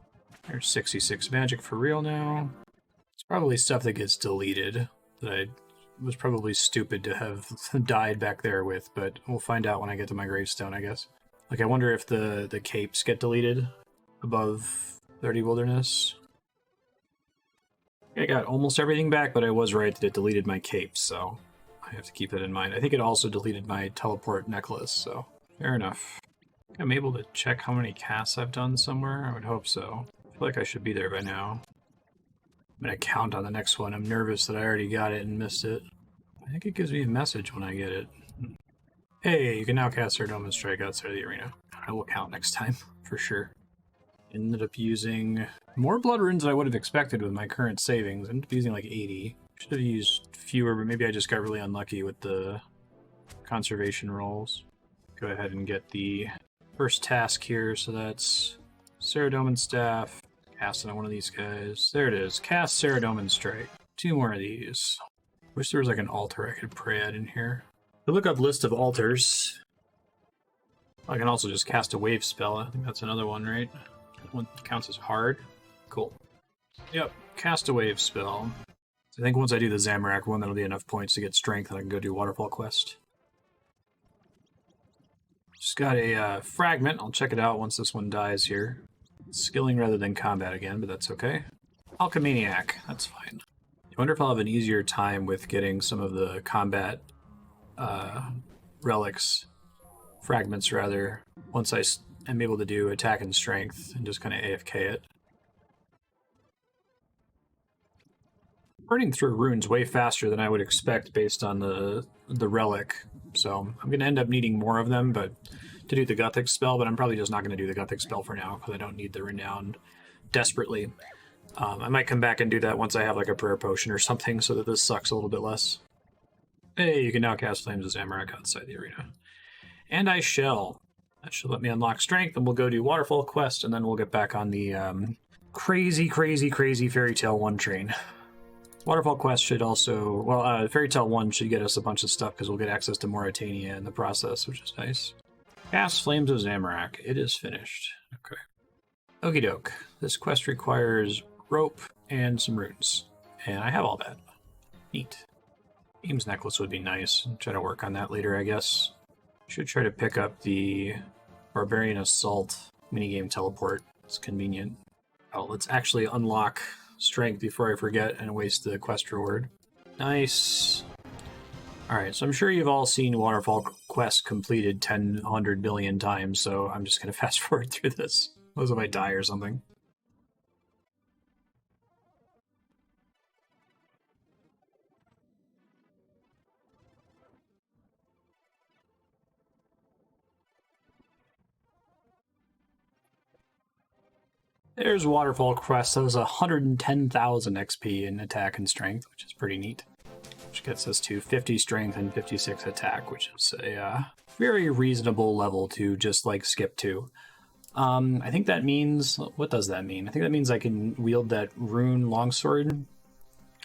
There's 66 magic for real now. It's probably stuff that gets deleted that I was probably stupid to have died back there with, but we'll find out when I get to my gravestone, I guess. Like, I wonder if the capes get deleted above 30 wilderness. I got almost everything back, but I was right that it deleted my capes, so I have to keep that in mind. I think it also deleted my teleport necklace, so fair enough. I'm able to check how many casts I've done somewhere. I would hope so. I feel like I should be there by now. I'm going to count on the next one. I'm nervous that I already got it and missed it. I think it gives me a message when I get it. Hey, you can now cast Trinome Strike outside of the arena. I will count next time, for sure. Ended up using more blood runes than I would have expected with my current savings. I ended up using like 80. Should have used fewer, but maybe I just got really unlucky with the conservation rolls. Go ahead and get the first task here. So that's Ceradomin Staff. Cast on one of these guys. There it is. Cast Ceradomin Strike. 2 more of these. Wish there was like an altar I could pray at in here. To look up list of altars. I can also just cast a wave spell. I think that's another one, right? That one counts as hard. Cool. Yep, cast a wave spell. I think once I do the Zamorak one, that'll be enough points to get strength and I can go do Waterfall Quest. Just got a Fragment. I'll check it out once this one dies here. Skilling rather than combat again, but that's okay. Alchemaniac. That's fine. I wonder if I'll have an easier time with getting some of the combat relics, fragments rather, once I am able to do attack and strength and just kind of AFK it. Burning through runes way faster than I would expect based on the relic, so I'm going to end up needing more of them but to do the Gothic spell, but I'm probably just not going to do the Gothic spell for now because I don't need the Renown desperately. I might come back and do that once I have like a prayer potion or something so that this sucks a little bit less. Hey, you can now cast Flames of Zamorak outside the arena. And I shall. That should let me unlock strength, and we'll go do Waterfall Quest, and then we'll get back on the crazy Fairy Tale 1 train. Waterfall Quest should also... Well, Fairy Tale 1 should get us a bunch of stuff, because we'll get access to Mauritania in the process, which is nice. Cast Flames of Zamorak. It is finished. Okay. Okie doke. This quest requires rope and some runes. And I have all that. Neat. Ames necklace would be nice. I'll try to work on that later, I guess. Should try to pick up the Barbarian Assault minigame teleport. It's convenient. Oh, let's actually unlock strength before I forget and waste the quest reward. Nice. Alright, so I'm sure you've all seen Waterfall Quest completed 100 billion times, so I'm just going to fast forward through this. Unless if I die or something. There's Waterfall Quest. That was 110,000 XP in attack and strength, which is pretty neat. Which gets us to 50 strength and 56 attack, which is a very reasonable level to just like skip to. I think that means, what does that mean? I think that means I can wield that rune longsword,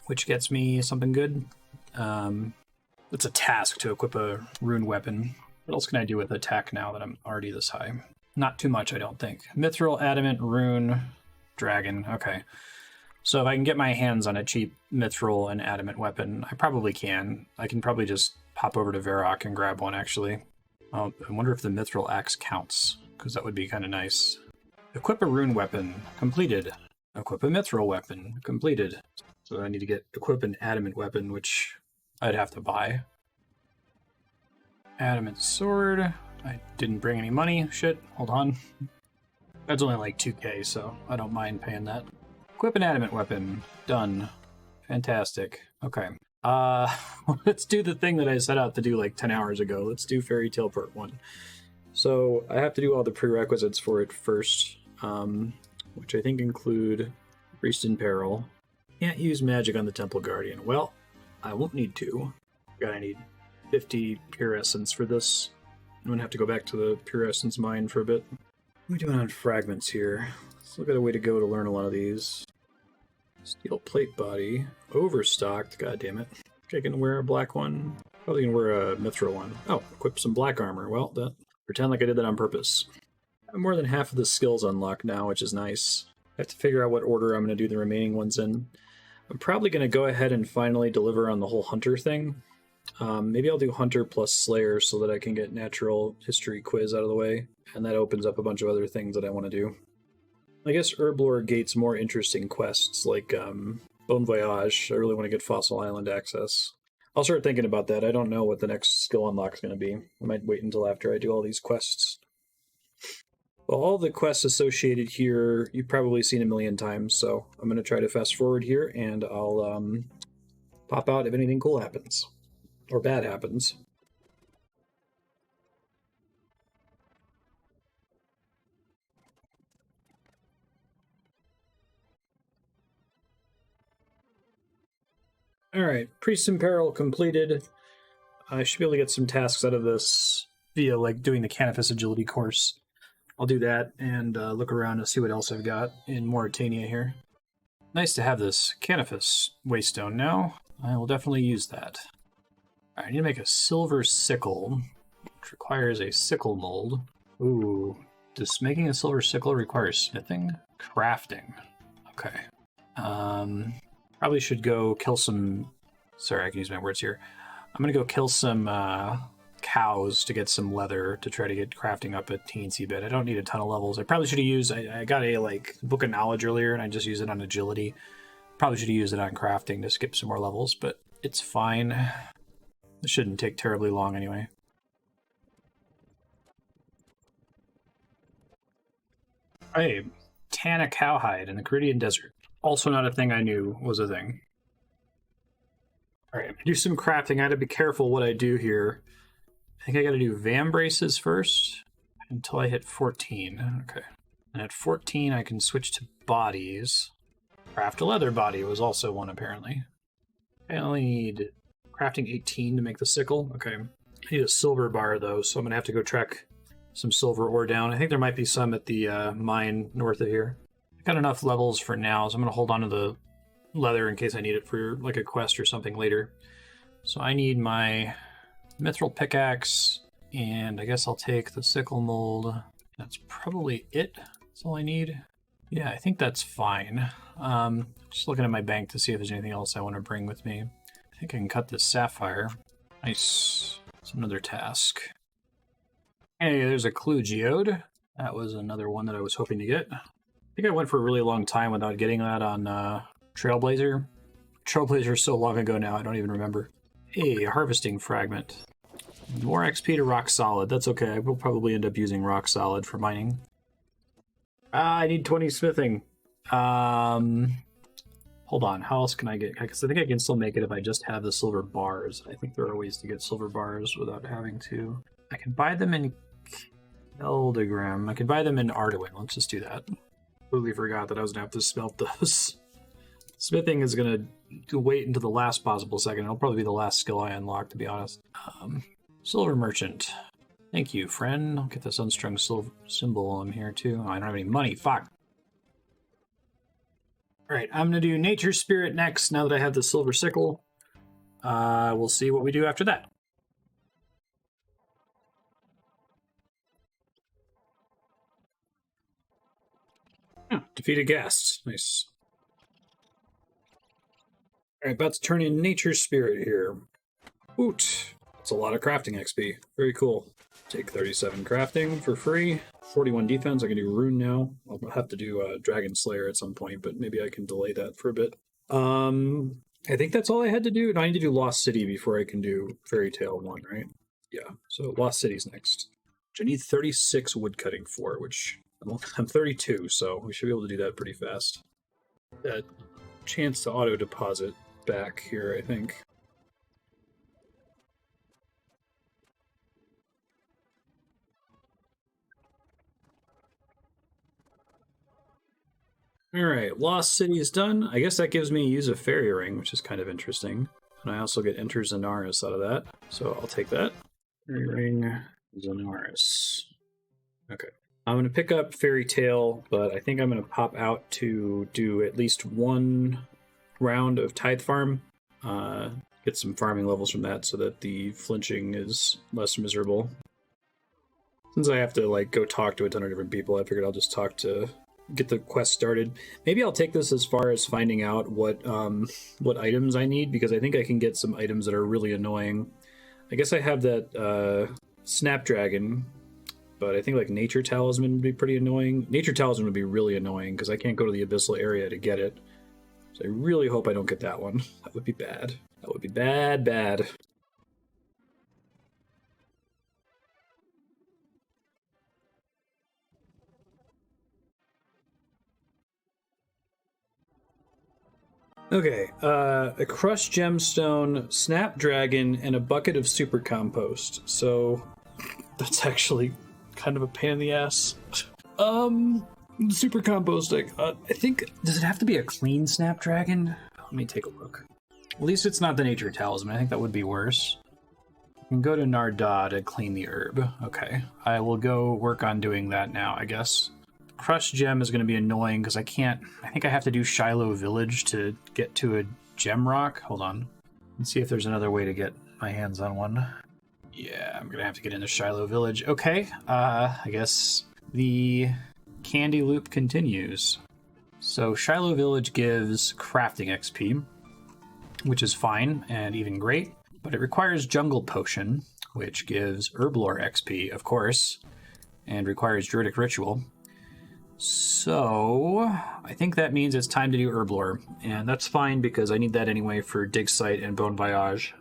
which gets me something good. It's a task to equip a rune weapon. What else can I do with attack now that I'm already this high? Not too much, I don't think. Mithril, adamant, rune, dragon. Okay. So if I can get my hands on a cheap mithril and adamant weapon, I probably can. I can probably just pop over to Varrock and grab one, actually. I wonder if the mithril axe counts, because that would be kind of nice. Equip a rune weapon. Completed. Equip a mithril weapon. Completed. So I need to equip an adamant weapon, which I'd have to buy. Adamant sword. I didn't bring any money. Shit, hold on. That's only like 2k, so I don't mind paying that. Equip an adamant weapon. Done. Fantastic. Okay. Let's do the thing that I set out to do like 10 hours ago. Let's do Fairy Tale Part 1. So I have to do all the prerequisites for it first, which I think include Priest in Peril. Can't use magic on the Temple Guardian. Well, I won't need to. I need 50 Pure Essence for this. I'm going to have to go back to the Pure Essence mine for a bit. What are we doing on fragments here? Let's look at a way to go to learn a lot of these. Steel plate body. Overstocked, god damn it. Okay, I can wear a black one. Probably can wear a mithril one. Oh, equip some black armor. Well, pretend like I did that on purpose. I have more than half of the skills unlocked now, which is nice. I have to figure out what order I'm going to do the remaining ones in. I'm probably going to go ahead and finally deliver on the whole Hunter thing. Maybe I'll do Hunter plus Slayer so that I can get Natural History Quiz out of the way, and that opens up a bunch of other things that I want to do. I guess Herblore gates more interesting quests, like Bon Voyage. I really want to get Fossil Island access. I'll start thinking about that. I don't know what the next skill unlock is going to be. I might wait until after I do all these quests. Well, all the quests associated here, you've probably seen a million times, so I'm going to try to fast forward here, and I'll pop out if anything cool happens. Or bad happens. Alright, Priest in Peril completed. I should be able to get some tasks out of this via like doing the Canifis Agility course. I'll do that and look around and see what else I've got in Mauritania here. Nice to have this Canifis waystone now. I will definitely use that. I need to make a silver sickle, which requires a sickle mold. Ooh, does making a silver sickle require smithing? Crafting. Okay. Probably should go kill some... Sorry, I can use my words here. I'm going to go kill some cows to get some leather to try to get crafting up a teensy bit. I don't need a ton of levels. I probably should have used... I got a Book of Knowledge earlier, and I just used it on agility. Probably should have used it on crafting to skip some more levels, but it's fine. It shouldn't take terribly long anyway. Hey, tan a cowhide in the Caridian Desert. Also not a thing I knew was a thing. Alright, do some crafting. I gotta be careful what I do here. I think I gotta do vambraces first until I hit 14. Okay. And at 14 I can switch to bodies. Craft a leather body was also one apparently. I only need crafting 18 to make the sickle. Okay. I need a silver bar though, so I'm gonna have to go track some silver ore down. I think there might be some at the mine north of here. I got enough levels for now, so I'm gonna hold on to the leather in case I need it for like a quest or something later. So I need my mithril pickaxe, and I guess I'll take the sickle mold. That's probably it. That's all I need. Yeah, I think that's fine. Just looking at my bank to see if there's anything else I want to bring with me. I think I can cut this sapphire. Nice. It's another task. Hey, there's a clue geode. That was another one that I was hoping to get. I think I went for a really long time without getting that on Trailblazer. Trailblazer is so long ago now, I don't even remember. Hey, harvesting fragment. More XP to rock solid. That's okay. I will probably end up using rock solid for mining. I need 20 smithing. Hold on. How else can I get? Because I think I can still make it if I just have the silver bars. I think there are ways to get silver bars without having to. I can buy them in Eldigram. I can buy them in Arduin. Let's just do that. Completely forgot that I was gonna have to smelt those. Smithing is gonna wait until the last possible second. It'll probably be the last skill I unlock, to be honest. Silver merchant. Thank you, friend. I'll get this unstrung silver symbol on here too. Oh, I don't have any money. Fuck. Alright, I'm gonna do Nature Spirit next now that I have the silver sickle. We'll see what we do after that. Defeated ghasts. Nice. Alright, about to turn in Nature Spirit here. Oot. That's a lot of crafting XP. Very cool. Take 37 crafting for free. 41 defense. I can do Rune now. I'll have to do Dragon Slayer at some point, but maybe I can delay that for a bit. I think that's all I had to do. No, I need to do Lost City before I can do Fairy Tale 1, right? Yeah, so Lost City's next. Which I need 36 woodcutting for, which I'm 32, so we should be able to do that pretty fast. That chance to auto-deposit back here, I think. Alright, Lost City is done. I guess that gives me use of Fairy Ring, which is kind of interesting. And I also get Enter Zenaris out of that, so I'll take that. Fairy Ring, Zenaris. Okay. I'm going to pick up Fairy Tale, but I think I'm going to pop out to do at least one round of Tithe Farm. Get some farming levels from that so that the flinching is less miserable. Since I have to like go talk to a ton of different people, I figured I'll just talk to get the quest started. Maybe I'll take this as far as finding out what items I need, because I think I can get some items that are really annoying. I guess I have that Snapdragon, but I think like Nature Talisman would be pretty annoying. Nature Talisman would be really annoying because I can't go to the Abyssal area to get it. So I really hope I don't get that one. That would be bad. That would be bad, bad. Okay, a crushed gemstone, snapdragon, and a bucket of super compost. So that's actually kind of a pain in the ass. Super compost, I think, does it have to be a clean snapdragon? Let me take a look. At least it's not the Nature Talisman. I think that would be worse. You can go to Narda to clean the herb. Okay, I will go work on doing that now, I guess. Crushed gem is going to be annoying because I think I have to do Shiloh Village to get to a gem rock. Hold on. Let's see if there's another way to get my hands on one. Yeah, I'm going to have to get into Shiloh Village. Okay, I guess the candy loop continues. So Shiloh Village gives crafting XP, which is fine and even great, but it requires Jungle Potion, which gives Herblore XP, of course, and requires Druidic Ritual. So I think that means it's time to do Herblore, and that's fine because I need that anyway for Dig Site and Bon Voyage.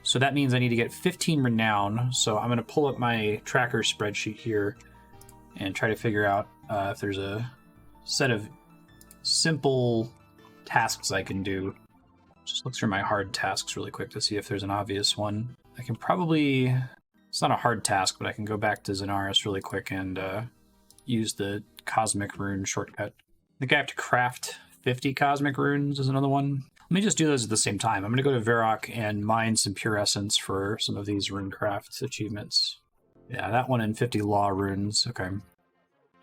So that means I need to get 15 Renown, so I'm going to pull up my tracker spreadsheet here and try to figure out if there's a set of simple tasks I can do. Just look through my hard tasks really quick to see if there's an obvious one. I can probably... It's not a hard task, but I can go back to Zenaris really quick and use the Cosmic Rune shortcut. I think I have to craft 50 Cosmic Runes is another one. Let me just do those at the same time. I'm going to go to Varrock and mine some Pure Essence for some of these Runecraft achievements. Yeah, that one and 50 Law Runes. Okay.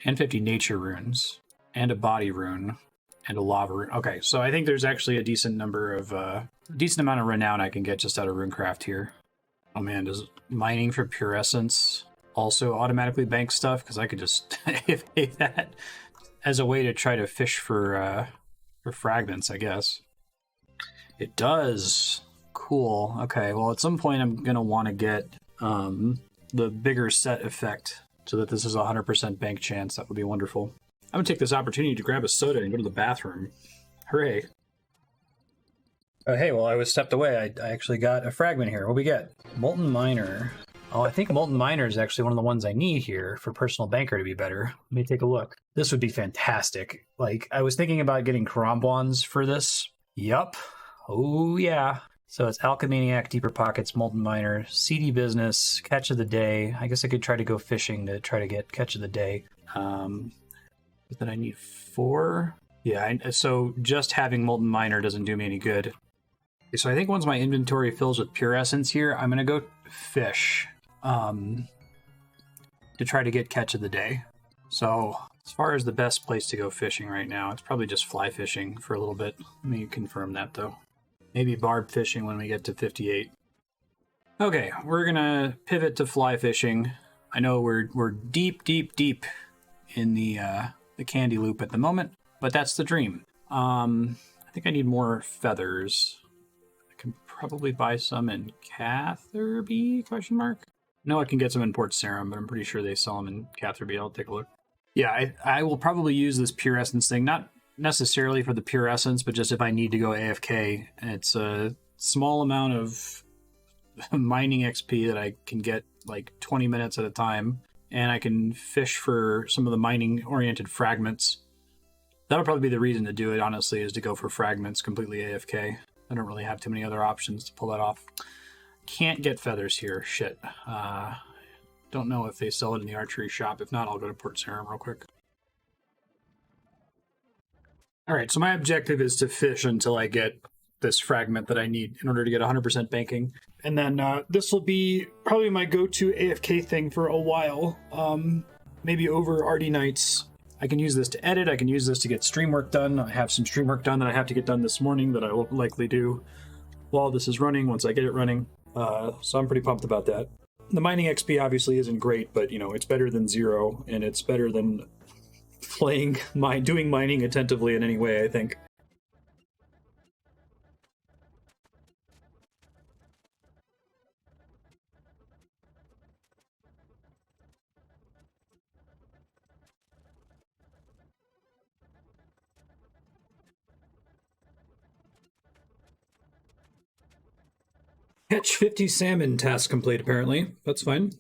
And 50 Nature Runes. And a Body Rune. And a Lava Rune. Okay, so I think there's actually a decent number of... decent amount of Renown I can get just out of Runecraft here. Oh man, does mining for Pure Essence also automatically bank stuff? Because I could just pay that as a way to try to fish for fragments, I guess. It does. Cool. Okay, well at some point I'm going to want to get the bigger set effect so that this is a 100% bank chance. That would be wonderful. I'm going to take this opportunity to grab a soda and go to the bathroom. Hooray. Hey, well, I was stepped away. I actually got a fragment here. What we get? Molten Miner. Oh, I think Molten Miner is actually one of the ones I need here for Personal Banker to be better. Let me take a look. This would be fantastic. Like, I was thinking about getting Karambwans for this. Yup. Oh, yeah. So it's Alchemaniac, Deeper Pockets, Molten Miner, CD Business, Catch of the Day. I guess I could try to go fishing to try to get Catch of the Day. But then I need 4. Yeah, so just having Molten Miner doesn't do me any good. So I think once my inventory fills with Pure Essence here, I'm going to go fish to try to get Catch of the Day. So as far as the best place to go fishing right now, it's probably just fly fishing for a little bit. Let me confirm that, though. Maybe barb fishing when we get to 58. Okay, we're going to pivot to fly fishing. I know we're deep, deep, deep in the candy loop at the moment, but that's the dream. I think I need more feathers. I can probably buy some in Catherby, ? No, I can get some in Port Sarim, but I'm pretty sure they sell them in Catherby. I'll take a look. Yeah, I will probably use this Pure Essence thing, not necessarily for the Pure Essence, but just if I need to go AFK. It's a small amount of mining XP that I can get like 20 minutes at a time, and I can fish for some of the mining-oriented fragments. That'll probably be the reason to do it, honestly, is to go for fragments completely AFK. I don't really have too many other options to pull that off. Can't get feathers here. Shit. Don't know if they sell it in the archery shop. If not, I'll go to Port Sarim real quick. Alright, so my objective is to fish until I get this fragment that I need in order to get 100% banking. And then this will be probably my go-to AFK thing for a while. Maybe over RD nights. I can use this to edit. I can use this to get stream work done. I have some stream work done that I have to get done this morning that I will likely do while this is running, once I get it running. So I'm pretty pumped about that. The mining XP obviously isn't great, but, you know, it's better than 0, and it's better than doing mining attentively in any way, I think. Catch 50 salmon task complete, apparently. That's fine.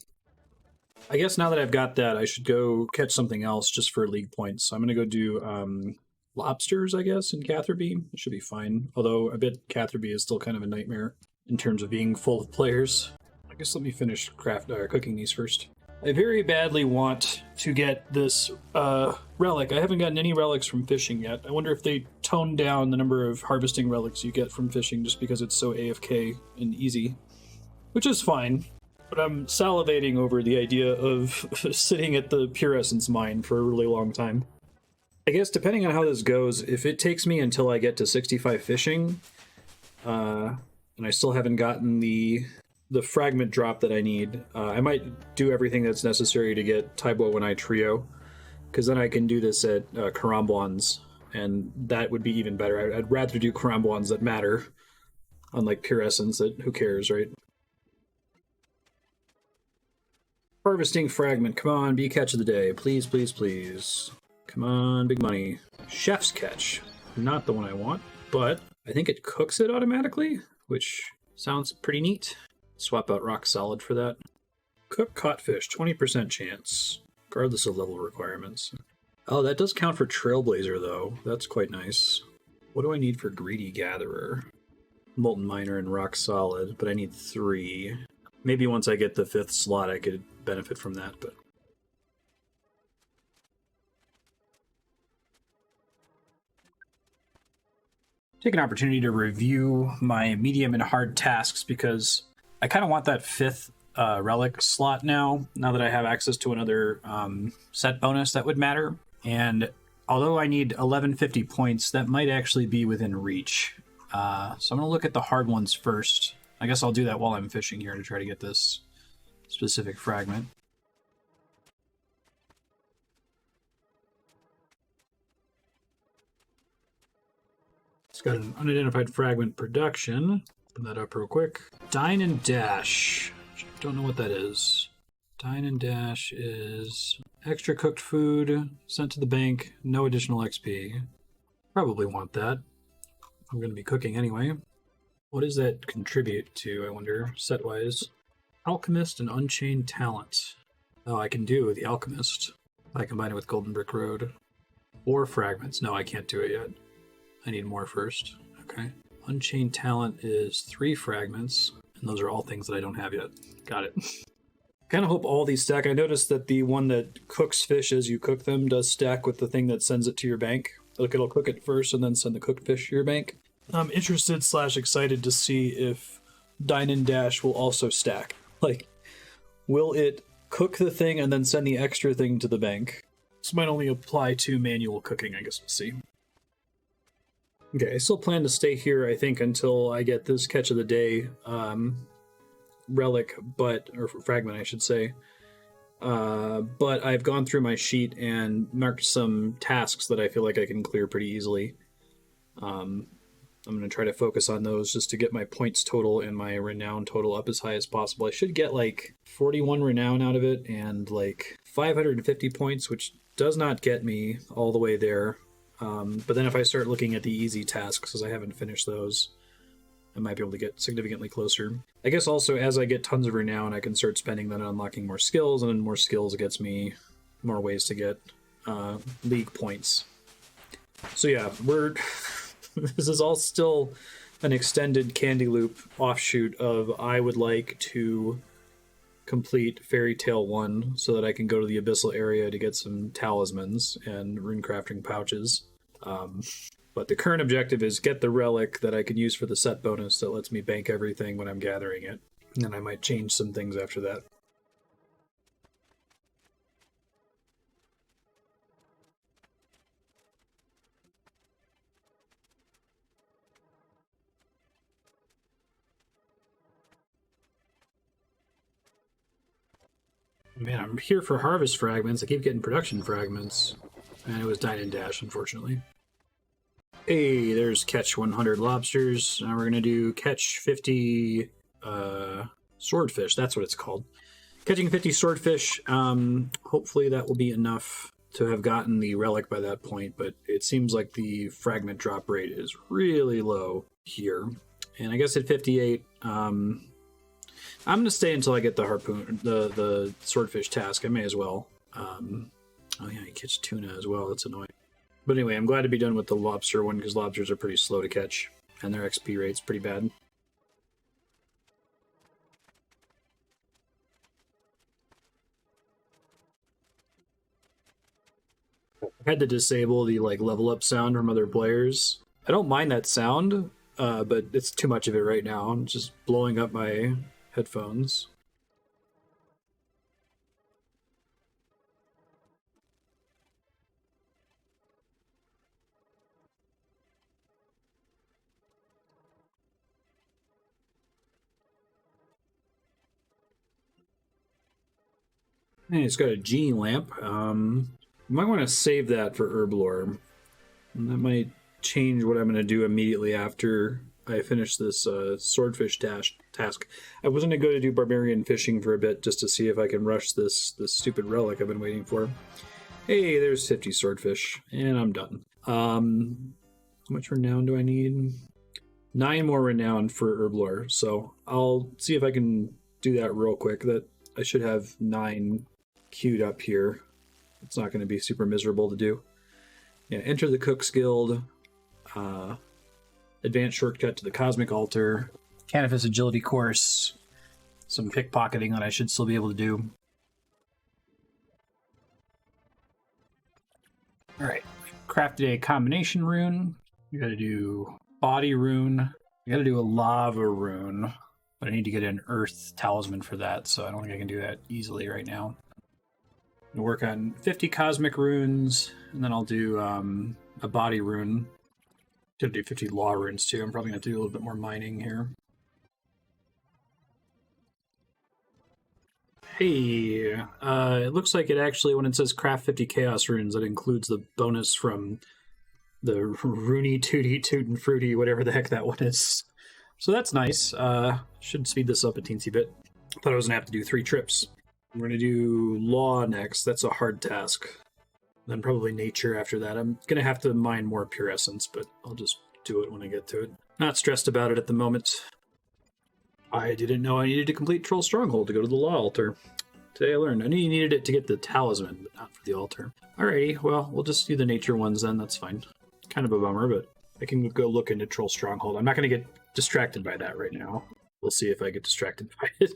I guess now that I've got that, I should go catch something else just for league points. So I'm going to go do lobsters, I guess, in Catherby. It should be fine. Although I bet Catherby is still kind of a nightmare in terms of being full of players. I guess let me finish cooking these first. I very badly want to get this relic. I haven't gotten any relics from fishing yet. I wonder if they toned down the number of harvesting relics you get from fishing just because it's so AFK and easy. Which is fine, but I'm salivating over the idea of sitting at the Pure Essence mine for a really long time. I guess depending on how this goes, if it takes me until I get to 65 fishing, and I still haven't gotten the fragment drop that I need, I might do everything that's necessary to get Taibo and I Trio, because then I can do this at Karambwans, and that would be even better. I'd rather do Karambwans that matter, unlike Pure Essence that who cares, right? Harvesting fragment, come on, be catch of the day, please, please, please. Come on, big money. Chef's catch, not the one I want, but I think it cooks it automatically, which sounds pretty neat. Swap out rock solid for that. Cook caught fish, 20% chance, regardless of level requirements. Oh, that does count for Trailblazer, though. That's quite nice. What do I need for Greedy Gatherer? Molten Miner and rock solid, but I need 3. Maybe once I get the 5th slot, I could benefit from that, but... Take an opportunity to review my medium and hard tasks because I kind of want that 5th relic slot now that I have access to another set bonus that would matter. And although I need 1150 points, that might actually be within reach. So I'm going to look at the hard ones first. I guess I'll do that while I'm fishing here to try to get this specific fragment. It's got an unidentified fragment production. Put that up real quick. Dine and Dash. Don't know what that is. Dine and Dash is extra cooked food sent to the bank, no additional XP. Probably want that. I'm going to be cooking anyway. What does that contribute to, I wonder, set-wise? Alchemist and Unchained Talent. Oh, I can do the Alchemist. I combine it with Golden Brick Road. Or Fragments. No, I can't do it yet. I need more first. Okay. Unchained Talent is 3 Fragments, and those are all things that I don't have yet. Got it. Kind of hope all these stack. I noticed that the one that cooks fish as you cook them does stack with the thing that sends it to your bank. Like, it'll cook it first and then send the cooked fish to your bank. I'm interested / excited to see if Dine and Dash will also stack. Like, will it cook the thing and then send the extra thing to the bank? This might only apply to manual cooking, I guess we'll see. Okay, I still plan to stay here, I think, until I get this catch of the day relic, or fragment, I should say. But I've gone through my sheet and marked some tasks that I feel like I can clear pretty easily. I'm going to try to focus on those just to get my points total and my renown total up as high as possible. I should get like 41 renown out of it and like 550 points, which does not get me all the way there. But then if I start looking at the easy tasks, because I haven't finished those, I might be able to get significantly closer. I guess also as I get tons of renown, I can start spending that on unlocking more skills, and then more skills gets me more ways to get league points. So yeah, this is all still an extended Candy Loop offshoot of I would like to complete Fairy Tale 1 so that I can go to the Abyssal area to get some talismans and rune crafting pouches. But the current objective is get the relic that I can use for the set bonus that lets me bank everything when I'm gathering it. And then I might change some things after that. Man, I'm here for harvest fragments. I keep getting production fragments. And it was Dine and Dash, unfortunately. Hey, there's catch 100 lobsters. Now we're going to do catch 50 swordfish. That's what it's called. Catching 50 swordfish. Hopefully that will be enough to have gotten the relic by that point, but it seems like the fragment drop rate is really low here. And I guess at 58, I'm going to stay until I get the harpoon, the swordfish task. I may as well. Oh yeah, you catch tuna as well. That's annoying. But anyway, I'm glad to be done with the lobster one because lobsters are pretty slow to catch, and their XP rate's pretty bad. I had to disable the level up sound from other players. I don't mind that sound, but it's too much of it right now. I'm just blowing up my headphones. Hey, it's got a genie lamp. You might want to save that for Herblore. And that might change what I'm going to do immediately after I finish this swordfish task. I was going to go to do Barbarian Fishing for a bit just to see if I can rush this stupid relic I've been waiting for. Hey, there's 50 swordfish, and I'm done. How much renown do I need? 9 more renown for Herblore, so I'll see if I can do that real quick. That I should have 9 queued up here. It's not going to be super miserable to do. Yeah, enter the Cook's Guild. Advanced shortcut to the Cosmic Altar. Canifis agility course. Some pickpocketing that I should still be able to do. Alright, crafted a combination rune. You gotta do body rune. You gotta do a lava rune. But I need to get an earth talisman for that, so I don't think I can do that easily right now. I'll work on 50 cosmic runes, and then I'll do a body rune. Gonna do 50 law runes too. I'm probably gonna do a little bit more mining here. Hey, it looks like it actually, when it says craft 50 chaos runes, that includes the bonus from the Rooney Tooty Toot and Fruity, whatever the heck that one is. So that's nice. Should speed this up a teensy bit. Thought I was gonna have to do 3 trips. I'm going to do law next. That's a hard task. Then probably nature after that. I'm going to have to mine more pure essence, but I'll just do it when I get to it. Not stressed about it at the moment. I didn't know I needed to complete Troll Stronghold to go to the law altar. Today I learned I knew you needed it to get the talisman, but not for the altar. Alrighty, well, we'll just do the nature ones then. That's fine. Kind of a bummer, but I can go look into Troll Stronghold. I'm not going to get distracted by that right now. We'll see if I get distracted by it.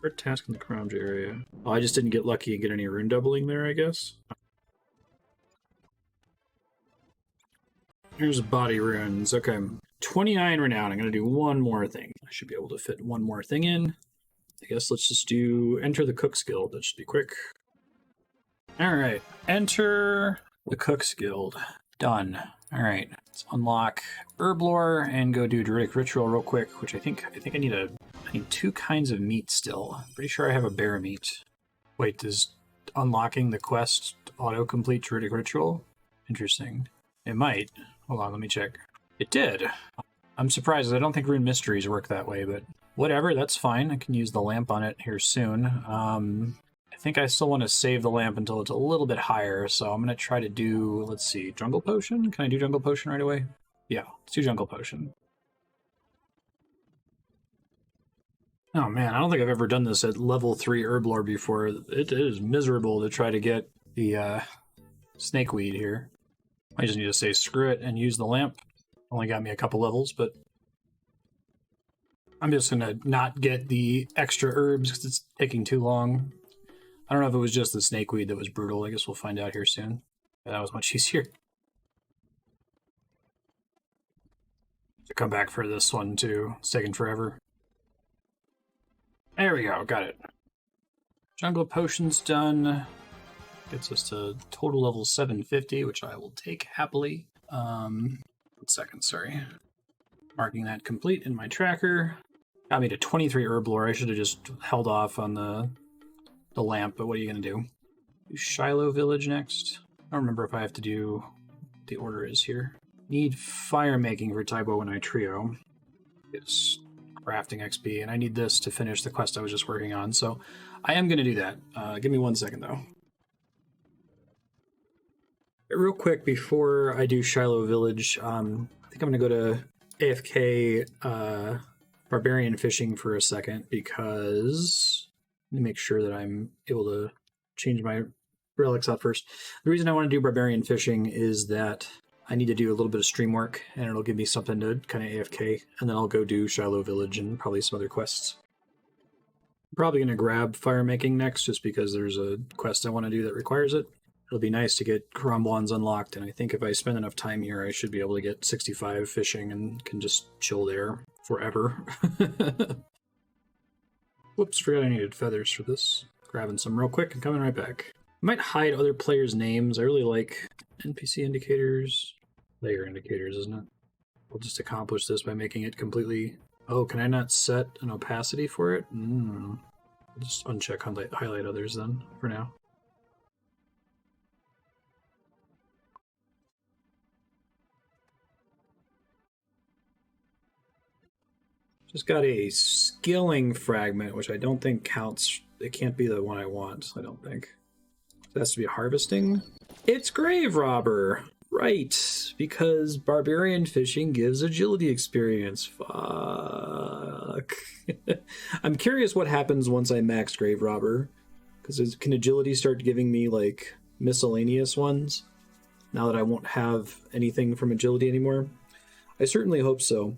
Hard task in the Karamja area. Oh, I just didn't get lucky and get any rune doubling there, I guess. Here's body runes. Okay, 29 renown. I'm going to do one more thing. I should be able to fit one more thing in. I guess let's just do enter the Cook's Guild. That should be quick. Alright, enter the Cook's Guild. Done. Alright, let's unlock Herblore and go do Druidic Ritual real quick, which I think I need 2 kinds of meat still. Pretty sure I have a bear meat. Wait, does unlocking the quest auto-complete Druidic Ritual? Interesting. It might. Hold on, let me check. It did. I'm surprised. I don't think Rune Mysteries work that way, but whatever, that's fine. I can use the lamp on it here soon. I think I still want to save the lamp until it's a little bit higher, so I'm going to try to do, let's see, Jungle Potion? Can I do Jungle Potion right away? Yeah, let's do Jungle Potion. Oh man, I don't think I've ever done this at level 3 Herblore before. It is miserable to try to get the snakeweed here. I just need to say screw it and use the lamp. Only got me a couple levels, but I'm just going to not get the extra herbs because it's taking too long. I don't know if it was just the snakeweed that was brutal. I guess we'll find out here soon. That was much easier. To come back for this one too. It's taking forever. There we go, got it. Jungle Potion's done. Gets us to total level 750, which I will take happily. 1 second, sorry. Marking that complete in my tracker. Got me to 23 Herblore. I should have just held off on the lamp, but what are you going to do? Do Shiloh Village next. I don't remember if I have to do what the order is here. Need fire making for Taibo and I Trio. It's crafting XP, and I need this to finish the quest I was just working on, so I am going to do that. Give me 1 second, though. Real quick, before I do Shiloh Village, I think I'm going to go to AFK Barbarian Fishing for a second, because let me make sure that I'm able to change my relics out first. The reason I want to do Barbarian Fishing is that I need to do a little bit of stream work, and it'll give me something to kind of AFK, and then I'll go do Shiloh Village and probably some other quests. I'm probably going to grab fire making next, just because there's a quest I want to do that requires it. It'll be nice to get Karamblans unlocked, and I think if I spend enough time here, I should be able to get 65 fishing and can just chill there forever. Whoops, forgot I needed feathers for this. Grabbing some real quick and coming right back. I might hide other players' names. I really like NPC indicators. Layer indicators, isn't it? I'll just accomplish this by making it completely... Oh, can I not set an opacity for it? I'll just uncheck highlight others then, for now. Just got a skilling fragment, which I don't think counts. It can't be the one I want, I don't think. It has to be harvesting. It's Grave Robber! Right, because Barbarian Fishing gives agility experience. Fuck. I'm curious what happens once I max Grave Robber. Because can agility start giving me, like, miscellaneous ones? Now that I won't have anything from agility anymore? I certainly hope so.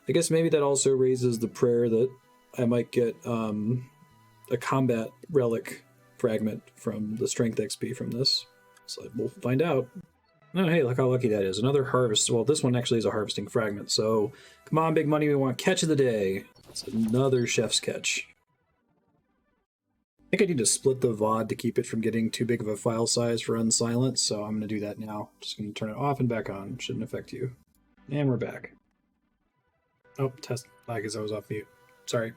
I guess maybe that also raises the prayer that I might get a combat relic fragment from the strength XP from this. So we'll find out. Oh, hey, look how lucky that is. Another harvest. Well, this one actually is a harvesting fragment, so come on, big money, we want catch of the day. It's another chef's catch. I think I need to split the VOD to keep it from getting too big of a file size for Unsilence, so I'm going to do that now. Just going to turn it off and back on. Shouldn't affect you. And we're back. Oh, test. I guess I was off mute. Sorry.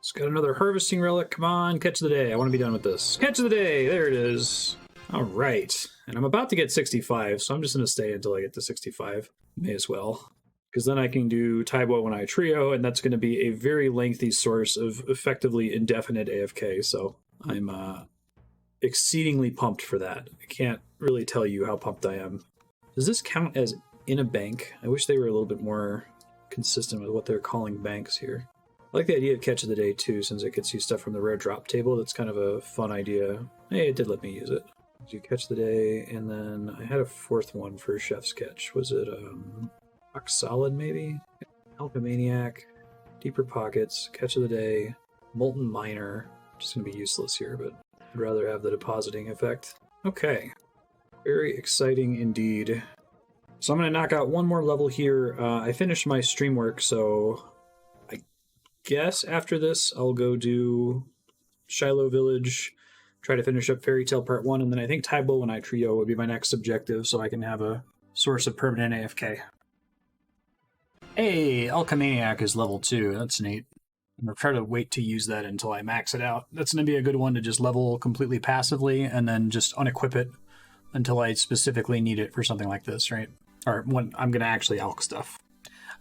It's got another harvesting relic. Come on, catch of the day. I want to be done with this. Catch of the day. There it is. All right. And I'm about to get 65, so I'm just going to stay until I get to 65. May as well. Because then I can do Tithe Farm Trio, and that's going to be a very lengthy source of effectively indefinite AFK, so I'm exceedingly pumped for that. I can't really tell you how pumped I am. Does this count as in a bank? I wish they were a little bit more consistent with what they're calling banks here. I like the idea of catch of the day too, since it gets you stuff from the rare drop table. That's kind of a fun idea. Hey, it did let me use it. Do catch the day, and then I had a fourth one for chef's catch. Was it Rock Solid maybe? Alchemaniac, Deeper Pockets, Catch of the Day, Molten Miner. Just gonna be useless here, but I'd rather have the depositing effect. Okay, very exciting indeed. So I'm gonna knock out one more level here. I finished my stream work, so guess after this I'll go do Shiloh Village, try to finish up Fairy Tale Part 1, and then I think Tithe Farm Trio would be my next objective so I can have a source of permanent AFK. Hey, Alchemaniac is level 2. That's neat. I'm going to try to wait to use that until I max it out. That's going to be a good one to just level completely passively and then just unequip it until I specifically need it for something like this, right? Or when I'm going to actually alch stuff.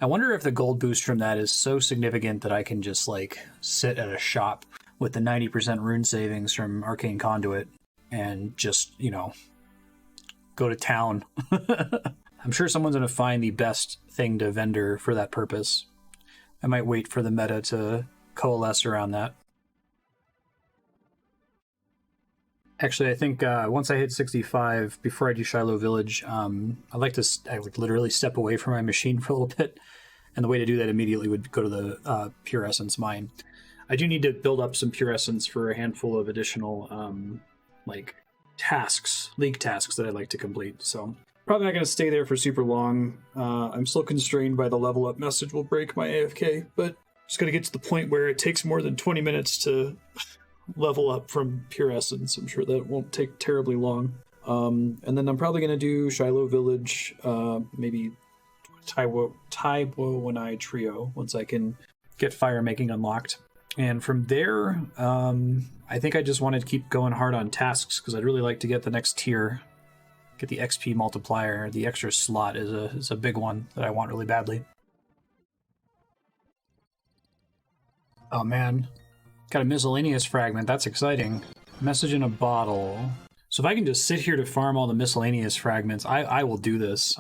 I wonder if the gold boost from that is so significant that I can just, like, sit at a shop with the 90% rune savings from Arcane Conduit and just, you know, go to town. I'm sure someone's going to find the best thing to vendor for that purpose. I might wait for the meta to coalesce around that. Actually, I think once I hit 65, before I do Shiloh Village, I would literally step away from my machine for a little bit. And the way to do that immediately would go to the Pure Essence mine. I do need to build up some Pure Essence for a handful of additional tasks, league tasks that I'd like to complete. So probably not going to stay there for super long. I'm still constrained by the level up message will break my AFK, but just got to get to the point where it takes more than 20 minutes to level up from Pure Essence. I'm sure that won't take terribly long. And then I'm probably going to do Shiloh Village, maybe Tithe Farm Trio once I can get fire making unlocked. And from there, I think I just wanted to keep going hard on tasks because I'd really like to get the next tier, get the XP multiplier. The extra slot is a big one that I want really badly. Oh man, got a miscellaneous fragment. That's exciting. Message in a bottle. So if I can just sit here to farm all the miscellaneous fragments, I will do this.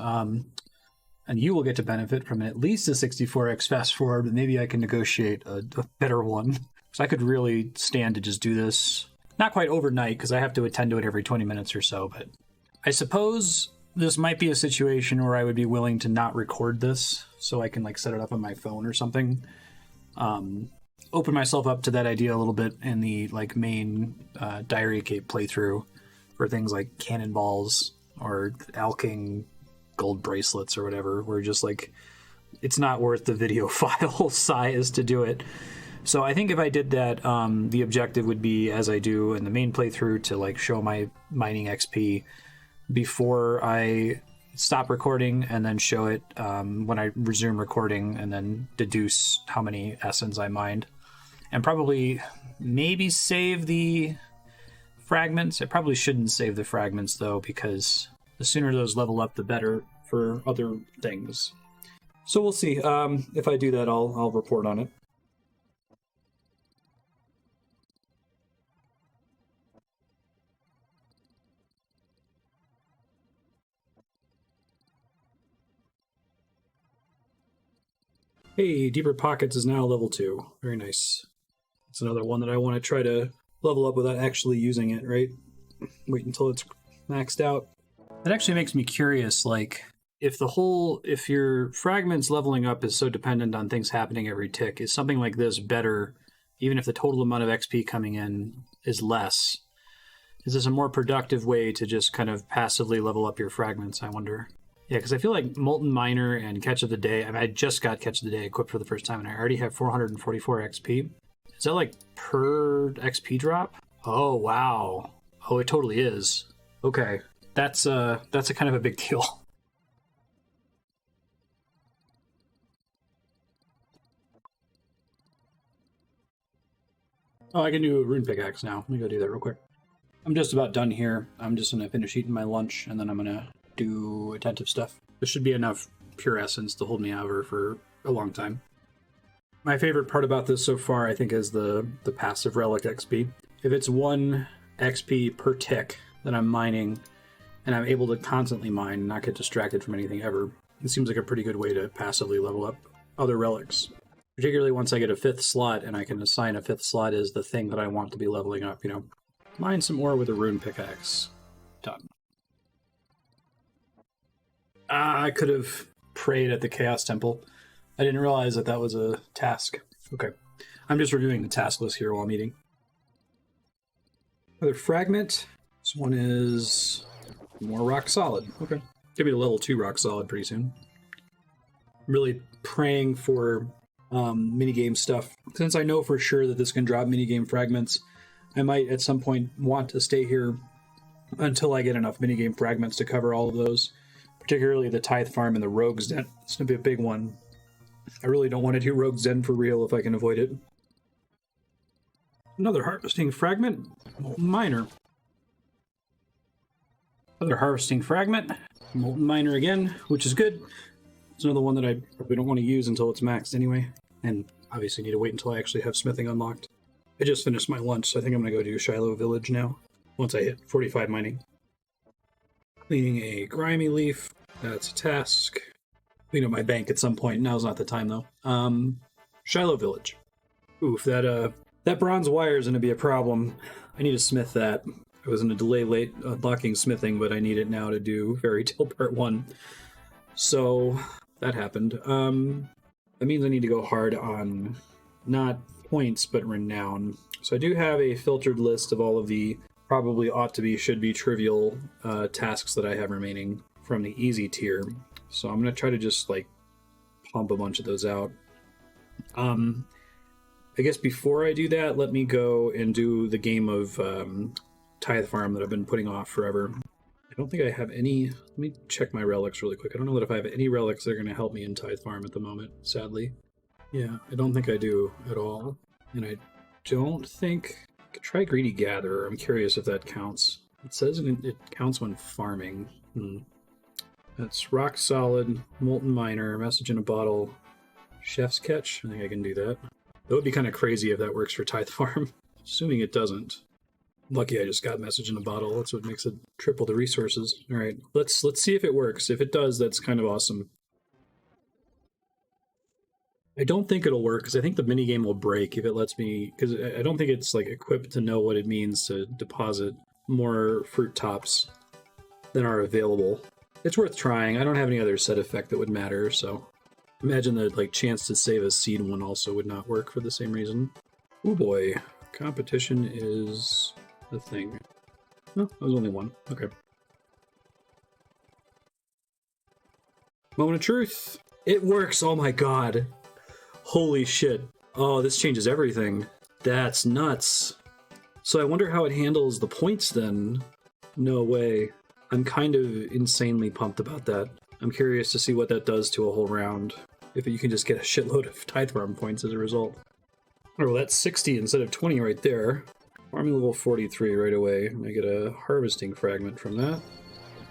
And you will get to benefit from at least a 64x fast forward, but maybe I can negotiate a better one. So I could really stand to just do this. Not quite overnight, because I have to attend to it every 20 minutes or so, but I suppose this might be a situation where I would be willing to not record this, so I can like set it up on my phone or something. Open myself up to that idea a little bit in the like main Diary Cape playthrough for things like cannonballs or alching gold bracelets or whatever, where just like it's not worth the video file size to do it. So I think if I did that, the objective would be, as I do in the main playthrough, to like show my mining XP before I stop recording, and then show it when I resume recording, and then deduce how many essence I mined, and probably maybe save the fragments. I probably shouldn't save the fragments though, because the sooner those level up, the better for other things. So we'll see. If I do that, I'll report on it. Hey, Deeper Pockets is now level 2. Very nice. It's another one that I want to try to level up without actually using it, right? Wait until it's maxed out. That actually makes me curious, like, if your fragments leveling up is so dependent on things happening every tick, is something like this better, even if the total amount of XP coming in is less? Is this a more productive way to just kind of passively level up your fragments, I wonder? Yeah, because I feel like Molten Miner and Catch of the Day, I just got Catch of the Day equipped for the first time, and I already have 444 XP. Is that like per XP drop? Oh, wow. Oh, it totally is. Okay. That's a kind of a big deal. Oh, I can do a Rune Pickaxe now. Let me go do that real quick. I'm just about done here. I'm just going to finish eating my lunch, and then I'm going to do attentive stuff. There should be enough pure essence to hold me over for a long time. My favorite part about this so far, I think, is the passive relic XP. If it's 1 XP per tick that I'm mining, and I'm able to constantly mine and not get distracted from anything ever, it seems like a pretty good way to passively level up other relics. Particularly once I get a 5th slot, and I can assign a 5th slot as the thing that I want to be leveling up, you know. Mine some ore with a Rune Pickaxe. Done. I could have prayed at the Chaos Temple. I didn't realize that that was a task. Okay. I'm just reviewing the task list here while I'm eating. Another Fragment. This one is more rock solid. Okay. Give me a level 2 rock solid pretty soon. I'm really praying for minigame stuff. Since I know for sure that this can drop minigame fragments, I might at some point want to stay here until I get enough minigame fragments to cover all of those. Particularly the Tithe Farm and the Rogue's Den. It's going to be a big one. I really don't want to do Rogue's Den for real if I can avoid it. Another harvesting fragment. Molten Miner. Another harvesting fragment. Molten Miner again, which is good. It's another one that I probably don't want to use until it's maxed anyway. And obviously need to wait until I actually have smithing unlocked. I just finished my lunch, so I think I'm going to go do Shiloh Village now. Once I hit 45 mining. Cleaning a grimy leaf. That's a task. Clean up my bank at some point. Now's not the time, though. Shiloh Village. Oof, that bronze wire is going to be a problem. I need to smith that. I was in a delay late unlocking smithing, but I need it now to do Fairy Tale Part 1. So, that happened. That means I need to go hard on not points, but renown. So I do have a filtered list of all of the probably ought to be, should be trivial tasks that I have remaining from the easy tier. So I'm going to try to just, like, pump a bunch of those out. I guess before I do that, let me go and do the game of Tithe Farm that I've been putting off forever. I don't think I have any... Let me check my relics really quick. I don't know that if I have any relics that are going to help me in Tithe Farm at the moment, sadly. Yeah, I don't think I do at all. And I don't think... I could try Greedy Gatherer. I'm curious if that counts. It says it counts when farming. That's Rock Solid, Molten Miner, Message in a Bottle, Chef's Catch. I think I can do that. That would be kind of crazy if that works for Tithe Farm. Assuming it doesn't. Lucky I just got Message in a Bottle. That's what makes it triple the resources. All right, let's see if it works. If it does, that's kind of awesome. I don't think it'll work because I think the minigame will break if it lets me, because I don't think it's like equipped to know what it means to deposit more fruit tops than are available. It's worth trying. I don't have any other set effect that would matter, so imagine the like chance to save a seed one also would not work for the same reason. Oh boy, competition is the thing. Oh, that was only one. Okay. Moment of truth. It works. Oh my god. Holy shit. Oh, this changes everything. That's nuts. So I wonder how it handles the points then. No way. I'm kind of insanely pumped about that. I'm curious to see what that does to a whole round. If you can just get a shitload of Tithe Farm points as a result. Oh, well, that's 60 instead of 20 right there. Farming level 43 right away. I get a harvesting fragment from that.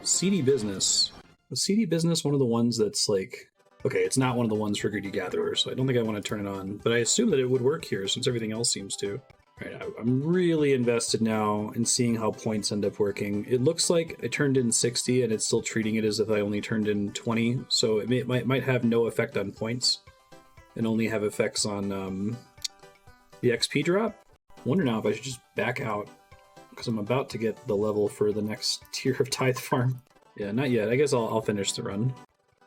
Seedy Business. Was Seedy Business one of the ones that's like... Okay, it's not one of the ones for Greedy Gatherer, so I don't think I want to turn it on. But I assume that it would work here, since everything else seems to. Alright, I'm really invested now in seeing how points end up working. It looks like I turned in 60, and it's still treating it as if I only turned in 20, so it might have no effect on points, and only have effects on the XP drop. I wonder now if I should just back out, because I'm about to get the level for the next tier of Tithe Farm. Yeah, not yet. I guess I'll finish the run.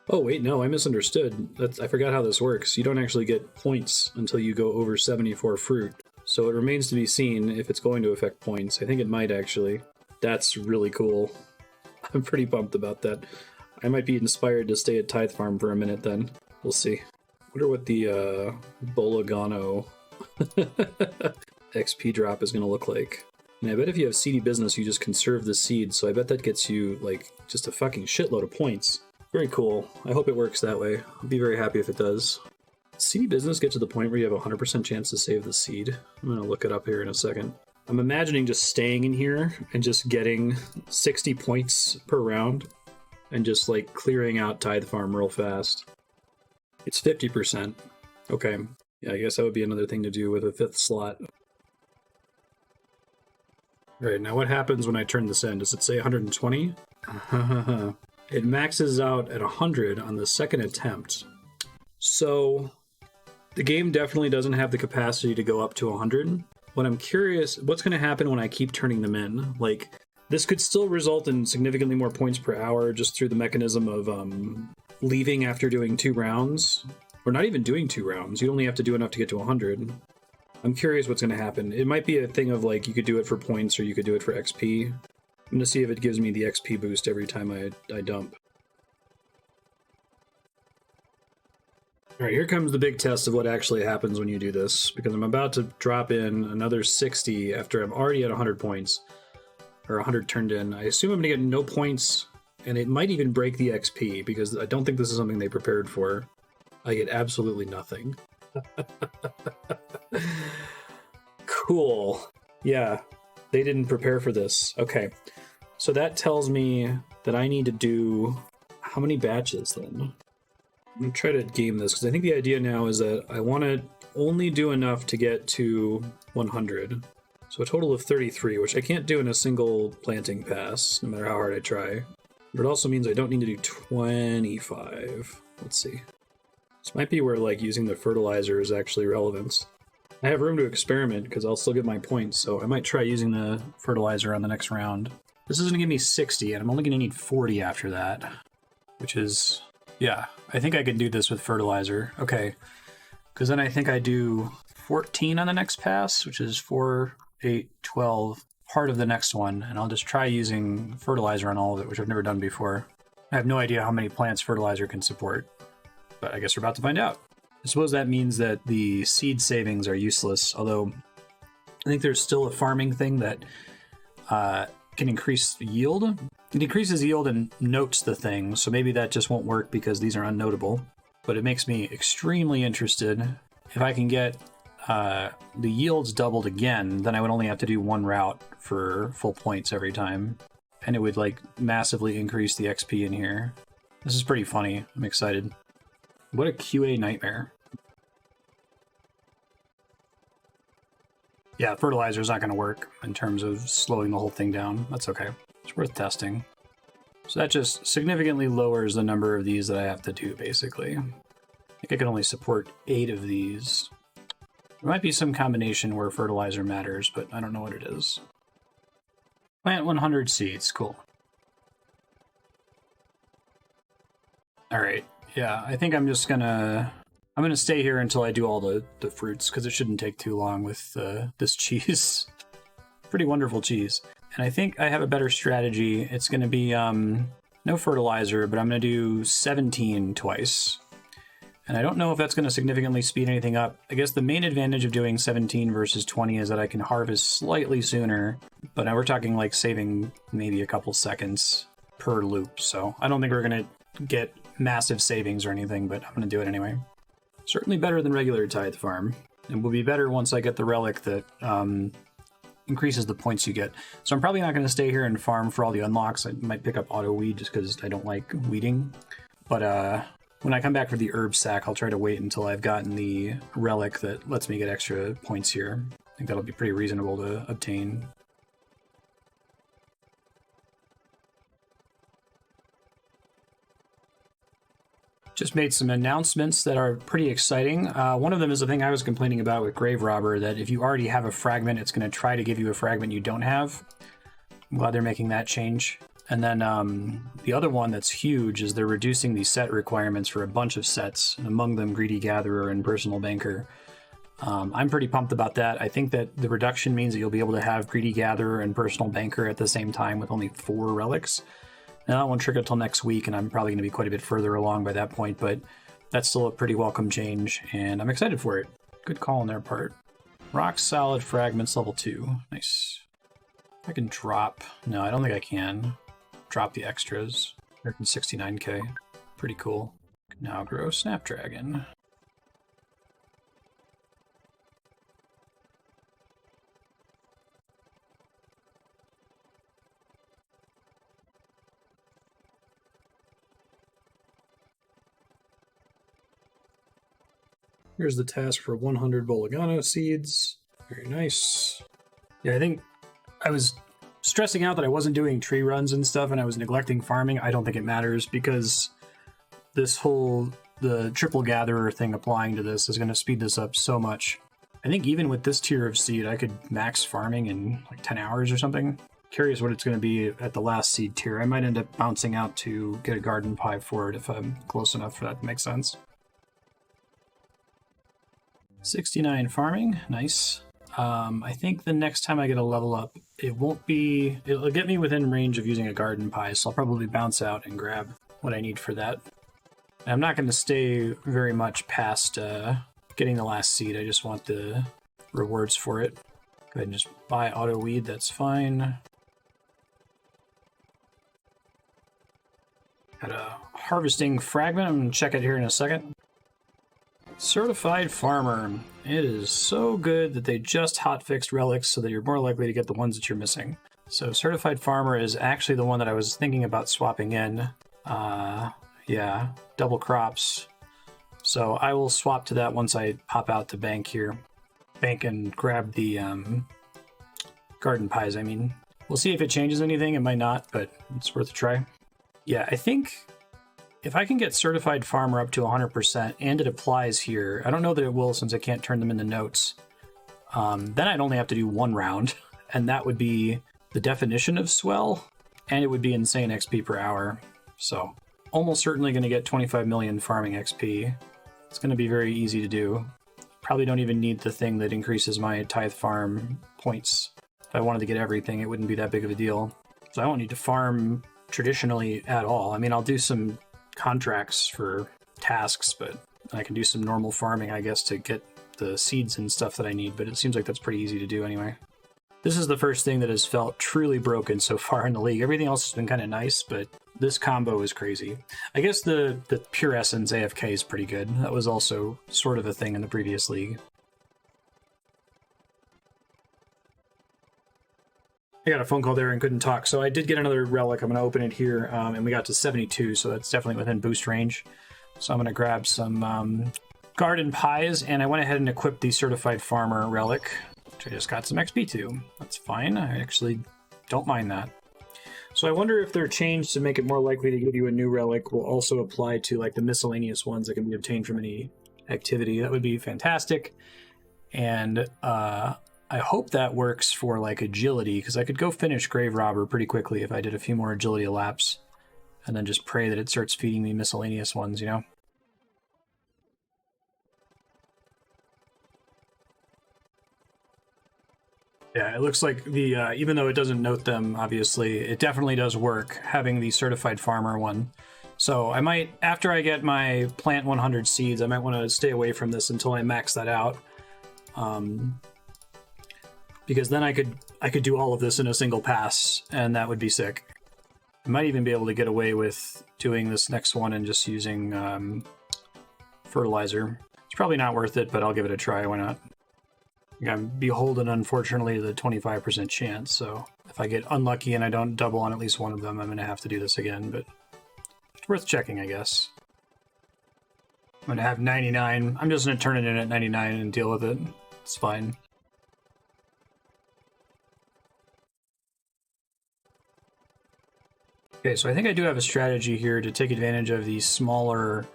Oh, wait, no, I misunderstood. I forgot how this works. You don't actually get points until you go over 74 fruit. So it remains to be seen if it's going to affect points. I think it might, actually. That's really cool. I'm pretty pumped about that. I might be inspired to stay at Tithe Farm for a minute, then. We'll see. I wonder what the Bolagano XP drop is going to look like. And I bet if you have Seedy Business, you just conserve the seed, so I bet that gets you, like, just a fucking shitload of points. Very cool. I hope it works that way. I'll be very happy if it does. Seedy business get to the point where you have a 100% chance to save the seed? I'm going to look it up here in a second. I'm imagining just staying in here and just getting 60 points per round and just like clearing out Tithe Farm real fast. It's 50%. Okay. Yeah, I guess that would be another thing to do with a 5th slot. All right, now what happens when I turn this in? Does it say 120? It maxes out at 100 on the second attempt. So the game definitely doesn't have the capacity to go up to 100. But I'm curious, what's going to happen when I keep turning them in? Like, this could still result in significantly more points per hour just through the mechanism of leaving after doing 2 rounds. Or not even doing 2 rounds. You only have to do enough to get to 100. I'm curious what's going to happen. It might be a thing of, like, you could do it for points or you could do it for XP. I'm going to see if it gives me the XP boost every time I dump. All right, here comes the big test of what actually happens when you do this, because I'm about to drop in another 60 after I'm already at 100 points, or 100 turned in. I assume I'm going to get no points, and it might even break the XP, because I don't think this is something they prepared for. I get absolutely nothing. Cool. Yeah, they didn't prepare for this. Okay, so that tells me that I need to do... How many batches, then? I'm going to try to game this, because I think the idea now is that I want to only do enough to get to 100. So a total of 33, which I can't do in a single planting pass, no matter how hard I try. But it also means I don't need to do 25. Let's see. This might be where, like, using the fertilizer is actually relevant. I have room to experiment, because I'll still get my points, so I might try using the fertilizer on the next round. This is going to give me 60, and I'm only going to need 40 after that, which is... Yeah, I think I can do this with fertilizer. Okay, because then I think I do 14 on the next pass, which is 4, 8, 12, part of the next one, and I'll just try using fertilizer on all of it, which I've never done before. I have no idea how many plants fertilizer can support, but I guess we're about to find out. I suppose that means that the seed savings are useless, although I think there's still a farming thing that can increase yield. It increases yield and notes the thing, so maybe that just won't work because these are unnotable. But it makes me extremely interested. If I can get the yields doubled again, then I would only have to do 1 route for full points every time. And it would, like, massively increase the XP in here. This is pretty funny. I'm excited. What a QA nightmare. Yeah, fertilizer is not going to work in terms of slowing the whole thing down. That's okay. It's worth testing. So that just significantly lowers the number of these that I have to do, basically. I think I can only support 8 of these. There might be some combination where fertilizer matters, but I don't know what it is. Plant 100 seeds. Cool. Alright. Yeah, I think I'm just gonna... I'm going to stay here until I do all the fruits, because it shouldn't take too long with this cheese. Pretty wonderful cheese. And I think I have a better strategy. It's going to be no fertilizer, but I'm going to do 17 twice. And I don't know if that's going to significantly speed anything up. I guess the main advantage of doing 17 versus 20 is that I can harvest slightly sooner. But now we're talking like saving maybe a couple seconds per loop. So I don't think we're going to get massive savings or anything, but I'm going to do it anyway. Certainly better than regular Tithe Farm, and will be better once I get the relic that increases the points you get. So I'm probably not going to stay here and farm for all the unlocks. I might pick up auto weed just because I don't like weeding. But when I come back for the herb sack, I'll try to wait until I've gotten the relic that lets me get extra points here. I think that'll be pretty reasonable to obtain. Just made some announcements that are pretty exciting. One of them is the thing I was complaining about with Grave Robber, that if you already have a fragment, it's going to try to give you a fragment you don't have. I'm glad they're making that change. And then the other one that's huge is they're reducing the set requirements for a bunch of sets, and among them Greedy Gatherer and Personal Banker. I'm pretty pumped about that. I think that the reduction means that you'll be able to have Greedy Gatherer and Personal Banker at the same time with only 4 relics. Now, that won't trigger until next week, and I'm probably going to be quite a bit further along by that point, but that's still a pretty welcome change, and I'm excited for it. Good call on their part. Rock Solid Fragments level 2. Nice. I can drop... No, I don't think I can. Drop the extras. 169k. Pretty cool. Now grow Snapdragon. Here's the task for 100 Bolagano seeds. Very nice. Yeah, I think I was stressing out that I wasn't doing tree runs and stuff and I was neglecting farming. I don't think it matters because the triple gatherer thing applying to this is going to speed this up so much. I think even with this tier of seed, I could max farming in like 10 hours or something. Curious what it's going to be at the last seed tier. I might end up bouncing out to get a garden pie for it if I'm close enough for that to make sense. 69 farming, nice. I think the next time I get a level up, it'll get me within range of using a garden pie, so I'll probably bounce out and grab what I need for that. I'm not going to stay very much past getting the last seed. I just want the rewards for it. Go ahead and just buy auto weed, that's fine. Got a harvesting fragment, I'm going to check it here in a second. Certified Farmer. It is so good that they just hotfixed relics so that you're more likely to get the ones that you're missing. So Certified Farmer is actually the one that I was thinking about swapping in. Yeah, double crops. So I will swap to that once I pop out to bank here. Bank and grab the garden pies, I mean. We'll see if it changes anything. It might not, but it's worth a try. Yeah, I think if I can get Certified Farmer up to 100% and it applies here, I don't know that it will since I can't turn them into notes, then I'd only have to do one round, and that would be the definition of swell, and it would be insane XP per hour. So almost certainly going to get 25 million farming XP. It's going to be very easy to do. Probably don't even need the thing that increases my Tithe Farm points. If I wanted to get everything, it wouldn't be that big of a deal. So I won't need to farm traditionally at all. I mean, I'll do some contracts for tasks, but I can do some normal farming, I guess, to get the seeds and stuff that I need, but it seems like that's pretty easy to do anyway. This is the first thing that has felt truly broken so far in the league. Everything else has been kind of nice, but this combo is crazy. I guess the Pure Essence AFK is pretty good. That was also sort of a thing in the previous league. I got a phone call there and couldn't talk, so I did get another relic. I'm going to open it here, and we got to 72, so that's definitely within boost range. So I'm going to grab some garden pies, and I went ahead and equipped the Certified Farmer relic, which I just got some XP to. That's fine. I actually don't mind that. So I wonder if their change to make it more likely to give you a new relic will also apply to like the miscellaneous ones that can be obtained from any activity. That would be fantastic. And I hope that works for like agility, because I could go finish Grave Robber pretty quickly if I did a few more agility laps and then just pray that it starts feeding me miscellaneous ones, you know? Yeah, it looks like the, even though it doesn't note them, obviously, it definitely does work, having the Certified Farmer one. So I might, after I get my plant 100 seeds, I might want to stay away from this until I max that out. Because then I could do all of this in a single pass, and that would be sick. I might even be able to get away with doing this next one and just using fertilizer. It's probably not worth it, but I'll give it a try. Why not? I'm beholden, unfortunately, to the 25% chance, so if I get unlucky and I don't double on at least one of them, I'm going to have to do this again, but it's worth checking, I guess. I'm going to have 99. I'm just going to turn it in at 99 and deal with it. It's fine. Okay, so I think I do have a strategy here to take advantage of the smaller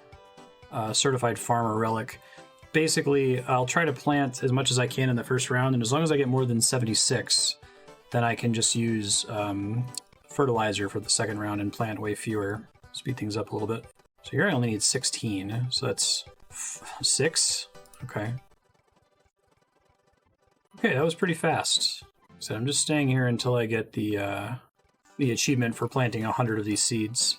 Certified Farmer relic. Basically, I'll try to plant as much as I can in the first round, and as long as I get more than 76, then I can just use fertilizer for the second round and plant way fewer. Speed things up a little bit. So here I only need 16, so that's 6? Okay. Okay, that was pretty fast. So I'm just staying here until I get the achievement for planting 100 of these seeds.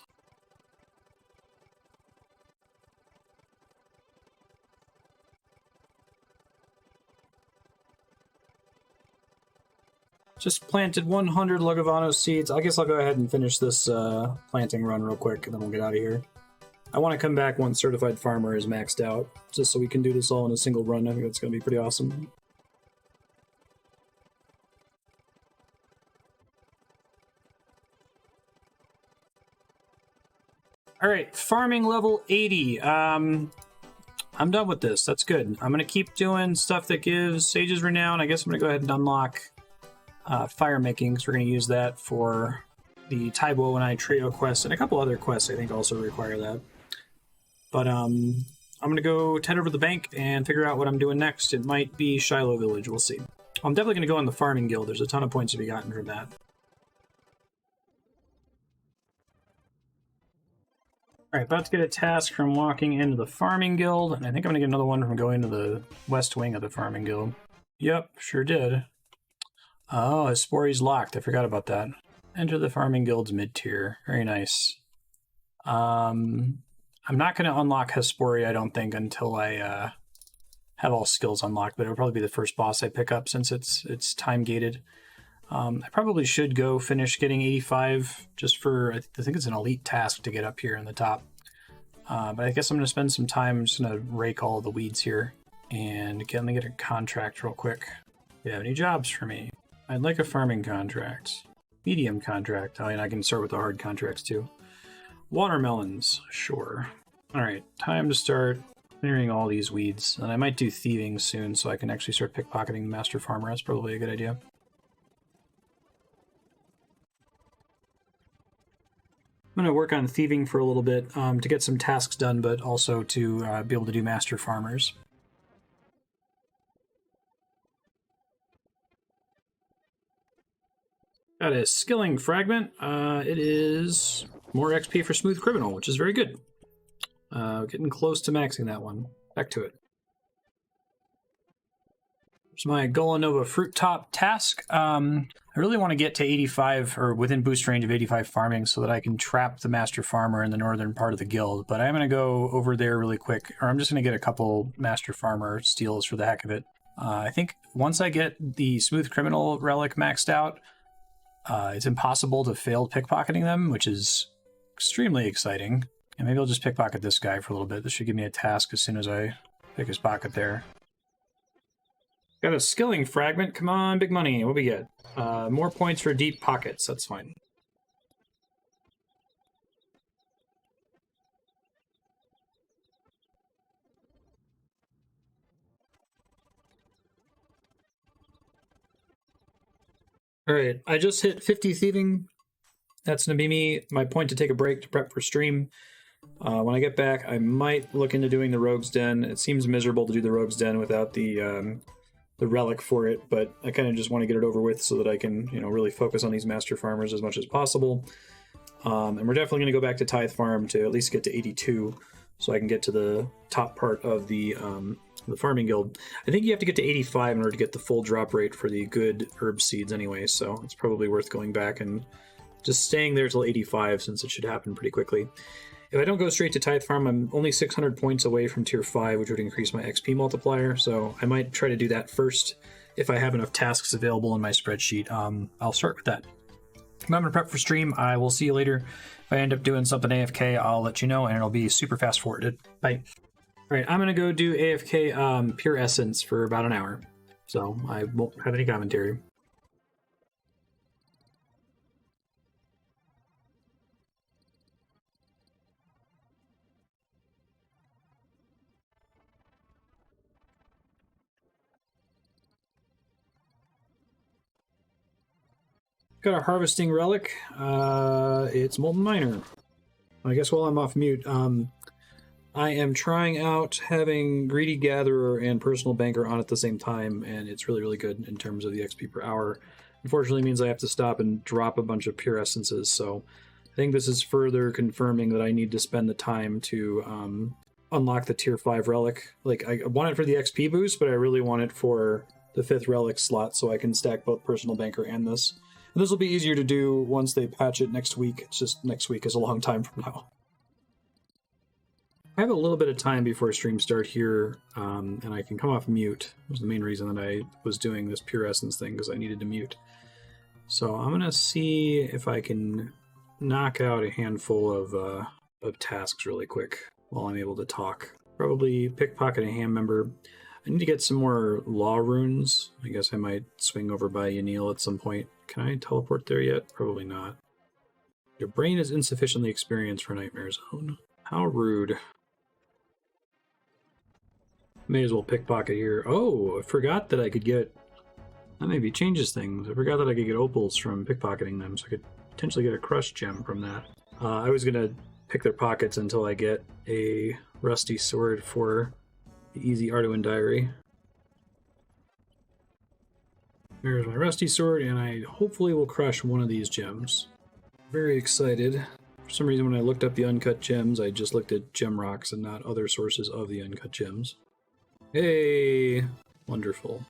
Just planted 100 Lugavano seeds. I guess I'll go ahead and finish this planting run real quick, and then we'll get out of here. I want to come back once Certified Farmer is maxed out, just so we can do this all in a single run. I think that's going to be pretty awesome. All right, farming level 80. I'm done with this. That's good. I'm going to keep doing stuff that gives Sage's Renown. I guess I'm going to go ahead and unlock fire making, because we're going to use that for the Taibo and I trio quest, and a couple other quests I think also require that. But I'm going to go head over to the bank and figure out what I'm doing next. It might be Shiloh Village. We'll see. I'm definitely going to go on the farming guild. There's a ton of points to be gotten from that. Alright, about to get a task from walking into the farming guild, and I think I'm going to get another one from going to the west wing of the farming guild. Yep, sure did. Oh, Hespori's locked. I forgot about that. Enter the farming guild's mid-tier. Very nice. I'm not going to unlock Hespori, I don't think, until I have all skills unlocked, but it'll probably be the first boss I pick up since it's time-gated. I probably should go finish getting 85 just for, I think it's an elite task to get up here in the top. But I guess I'm going to spend some time, I'm just going to rake all the weeds here. And again, let me get a contract real quick. Do you have any jobs for me? I'd like a farming contract. Medium contract. Oh, and I can start with the hard contracts too. Watermelons. Sure. Alright, time to start clearing all these weeds. And I might do thieving soon so I can actually start pickpocketing the Master Farmer. That's probably a good idea. I'm going to work on thieving for a little bit to get some tasks done, but also to be able to do Master Farmers. Got a skilling fragment. It is more XP for Smooth Criminal, which is very good. Getting close to maxing that one. Back to it. It's my Golanova Fruit Top task. I really want to get to 85, or within boost range of 85 farming, so that I can trap the Master Farmer in the northern part of the guild. But I'm going to go over there really quick, or I'm just going to get a couple Master Farmer steals for the heck of it. I think once I get the Smooth Criminal relic maxed out, it's impossible to fail pickpocketing them, which is extremely exciting. And maybe I'll just pickpocket this guy for a little bit. This should give me a task as soon as I pick his pocket there. Got a skilling fragment. Come on, big money. What do we get? More points for deep pockets. That's fine. Alright, I just hit 50 thieving. That's going to be my point to take a break to prep for stream. When I get back, I might look into doing the Rogue's Den. It seems miserable to do the Rogue's Den without the relic for it, but I kind of just want to get it over with so that I can, really focus on these Master Farmers as much as possible. And we're definitely going to go back to Tithe Farm to at least get to 82, so I can get to the top part of the farming guild. I think you have to get to 85 in order to get the full drop rate for the good herb seeds anyway, so it's probably worth going back and just staying there till 85, since it should happen pretty quickly. If I don't go straight to Tithe Farm, I'm only 600 points away from Tier 5, which would increase my XP multiplier, so I might try to do that first. If I have enough tasks available in my spreadsheet, I'll start with that. I'm going to prep for stream. I will see you later. If I end up doing something AFK, I'll let you know, and it'll be super fast forwarded. Bye. Alright, I'm going to go do AFK Pure Essence for about an hour, so I won't have any commentary. Got a harvesting relic. It's Molten Miner. I guess while I'm off mute, I am trying out having Greedy Gatherer and Personal Banker on at the same time, and it's really, really good in terms of the XP per hour. Unfortunately, it means I have to stop and drop a bunch of Pure Essences, so I think this is further confirming that I need to spend the time to unlock the Tier 5 relic. Like, I want it for the XP boost, but I really want it for the 5th relic slot so I can stack both Personal Banker and this. And this will be easier to do once they patch it next week. It's just next week is a long time from now. I have a little bit of time before stream start here, and I can come off mute. That was the main reason that I was doing this Pure Essence thing, because I needed to mute. So I'm going to see if I can knock out a handful of tasks really quick while I'm able to talk. Probably pickpocket a ham member. I need to get some more law runes. I guess I might swing over by Yanil at some point. Can I teleport there yet? Probably not. Your brain is insufficiently experienced for Nightmare Zone. How rude. May as well pickpocket here. Oh, I forgot that I could get... That maybe changes things. I forgot that I could get opals from pickpocketing them, so I could potentially get a crushed gem from that. I was going to pick their pockets until I get a rusty sword for the Easy Arduin Diary. There's my rusty sword, and I hopefully will crush one of these gems. Very excited. For some reason, when I looked up the uncut gems, I just looked at gem rocks and not other sources of the uncut gems. Hey! Wonderful.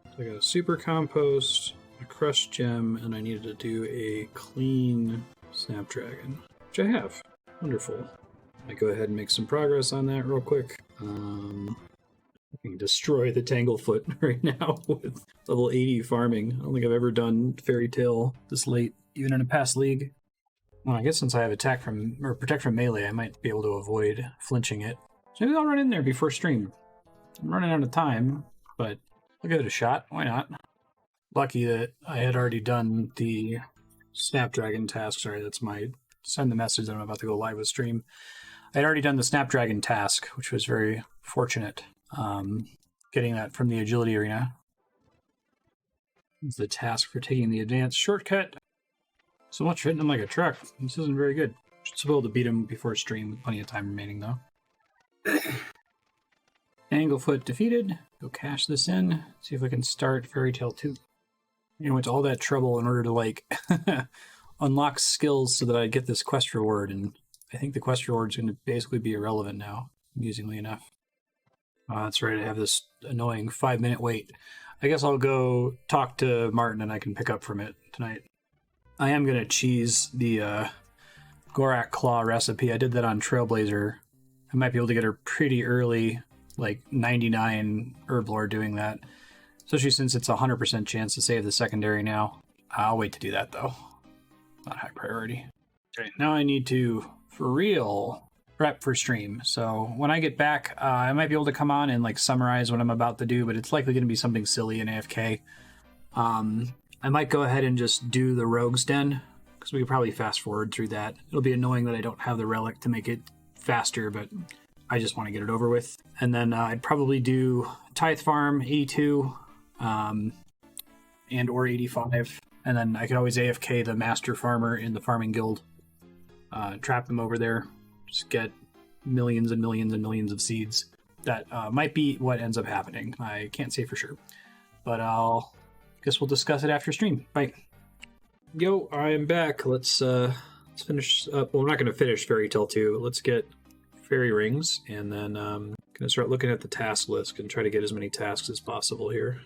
So I got a super compost, a crushed gem, and I needed to do a clean snapdragon, which I have. Wonderful. I go ahead and make some progress on that real quick. I can destroy the Tanglefoot right now with level 80 farming. I don't think I've ever done Fairy Tale this late, even in a past league. Well, I guess since I have attack from, or protect from melee, I might be able to avoid flinching it. So maybe I'll run in there before stream. I'm running out of time, but I'll give it a shot. Why not? Lucky that I had already done the Snapdragon task. Sorry, that's my send the message that I'm about to go live with stream. I had already done the Snapdragon task, which was very fortunate. Getting that from the agility arena. It's the task for taking the advanced shortcut. So much for hitting him like a truck. This isn't very good. Should still be able to beat him before stream with plenty of time remaining though. Tanglefoot defeated. Go cash this in. See if I can start Fairy Tale 2. You know, it's all that trouble in order to like unlock skills so that I get this quest reward, and I think the quest reward is going to basically be irrelevant now, amusingly enough. That's right, I have this annoying 5-minute wait. I guess I'll go talk to Martin and I can pick up from it tonight. I am going to cheese the Gorak Claw recipe. I did that on Trailblazer. I might be able to get her pretty early, like 99 Herblore doing that. Especially since it's a 100% chance to save the secondary now. I'll wait to do that though. Not high priority. Okay, now I need to, for real, prep for stream. So when I get back, I might be able to come on and like summarize what I'm about to do, but it's likely going to be something silly in AFK. I might go ahead and just do the Rogue's Den, because we could probably fast forward through that. It'll be annoying that I don't have the relic to make it faster, but I just want to get it over with. And then I'd probably do Tithe Farm 82 and or 85. And then I could always AFK the Master Farmer in the Farming Guild. Trap them over there. Just get millions and millions and millions of seeds. That might be what ends up happening. I can't say for sure. But guess we'll discuss it after stream. Bye. Yo, I am back. Let's finish up. Well, we're not going to finish Fairy Tale 2. Let's get fairy rings, and then going to start looking at the task list and try to get as many tasks as possible here.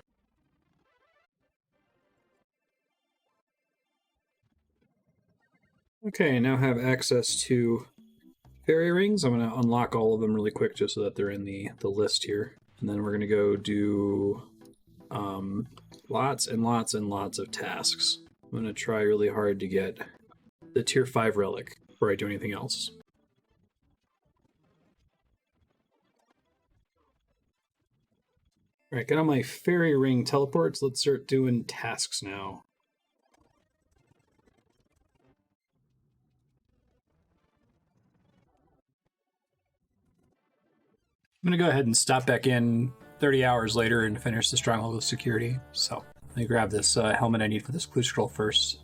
Okay, now have access to fairy rings. I'm going to unlock all of them really quick just so that they're in the list here. And then we're going to go do lots and lots and lots of tasks. I'm going to try really hard to get the tier 5 relic before I do anything else. Alright, got on my fairy ring teleports. Let's start doing tasks now. I'm going to go ahead and stop back in 30 hours later and finish the Stronghold of Security. So let me grab this helmet I need for this clue scroll first.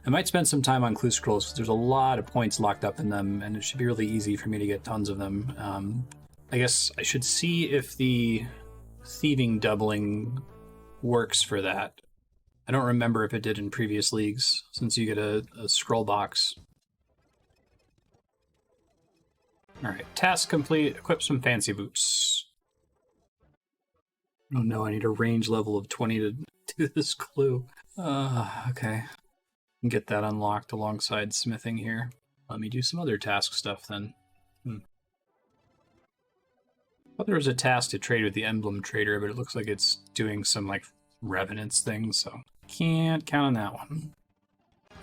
I might spend some time on clue scrolls because there's a lot of points locked up in them, and it should be really easy for me to get tons of them. I guess I should see if the thieving doubling works for that. I don't remember if it did in previous leagues, since you get a scroll box. Alright, task complete. Equip some fancy boots. Oh no, I need a range level of 20 to do this clue. Okay. Get that unlocked alongside smithing here. Let me do some other task stuff then. Thought there was a task to trade with the emblem trader, but it looks like it's doing some like revenants thing, so can't count on that one.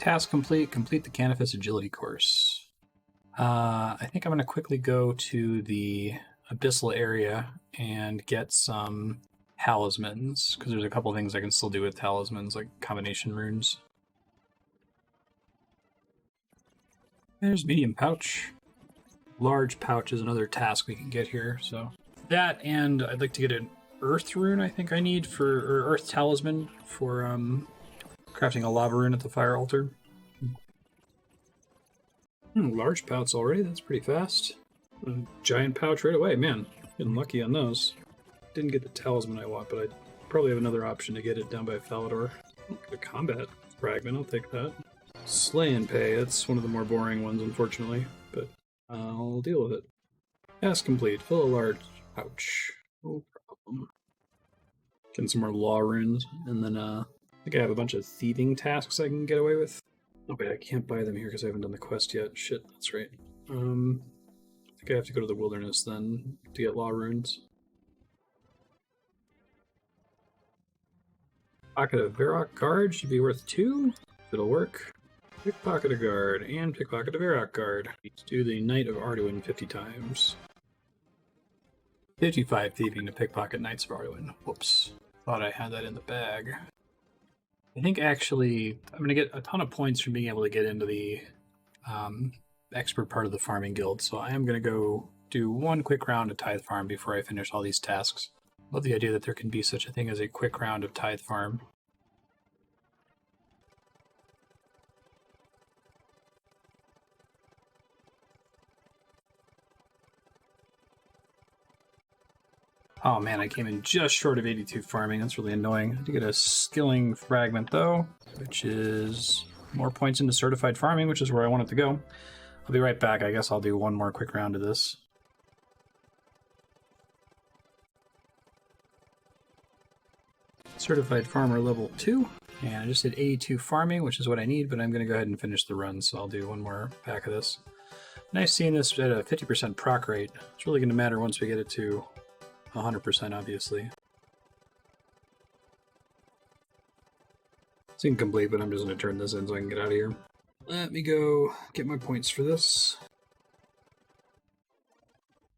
Task complete. Complete the Canifis agility course. I think I'm going to quickly go to the Abyssal area and get some talismans, because there's a couple things I can still do with talismans, like combination runes. There's medium pouch. Large pouch is another task we can get here, so That, and I'd like to get an Earth rune, I think I need for, or Earth Talisman for crafting a lava rune at the fire altar. Large pouch already, that's pretty fast. A giant pouch right away, man. Getting lucky on those. Didn't get the talisman I want, but I probably have another option to get it down by Falador. A combat fragment, I'll take that. Slay and pay, that's one of the more boring ones, unfortunately, but I'll deal with it. Task complete, fill a large pouch. No problem. Getting some more law runes, and then I think I have a bunch of thieving tasks I can get away with. Oh wait, I can't buy them here because I haven't done the quest yet. Shit, that's right. I think I have to go to the wilderness then to get law runes. Pocket of Varrock Guard should be worth 2, if it'll work. Pickpocket a guard, and pickpocket a Varrock Guard. Let's do the Knight of Arduin 50 times. 55 thieving to pickpocket Knights of Arduin. Whoops. Thought I had that in the bag. I think actually I'm going to get a ton of points from being able to get into the expert part of the farming guild, so I am going to go do one quick round of Tithe Farm before I finish all these tasks. Love the idea that there can be such a thing as a quick round of Tithe Farm. Oh man, I came in just short of 82 farming. That's really annoying. I had to get a skilling fragment though, which is more points into certified farming, which is where I want it to go. I'll be right back. I guess I'll do one more quick round of this. Certified farmer level 2. And I just did 82 farming, which is what I need, but I'm going to go ahead and finish the run, so I'll do one more pack of this. Nice seeing this at a 50% proc rate. It's really going to matter once we get it to 100%, obviously. It's incomplete, but I'm just going to turn this in so I can get out of here. Let me go get my points for this.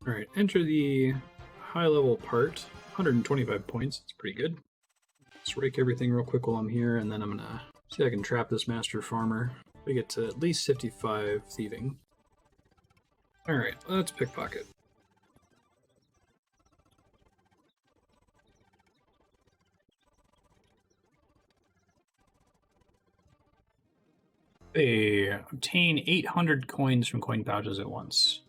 Alright, enter the high-level part. 125 points, that's pretty good. Let's rake everything real quick while I'm here, and then I'm going to see if I can trap this master farmer. We get to at least 55 thieving. Alright, let's pickpocket. They obtain 800 coins from coin pouches at once.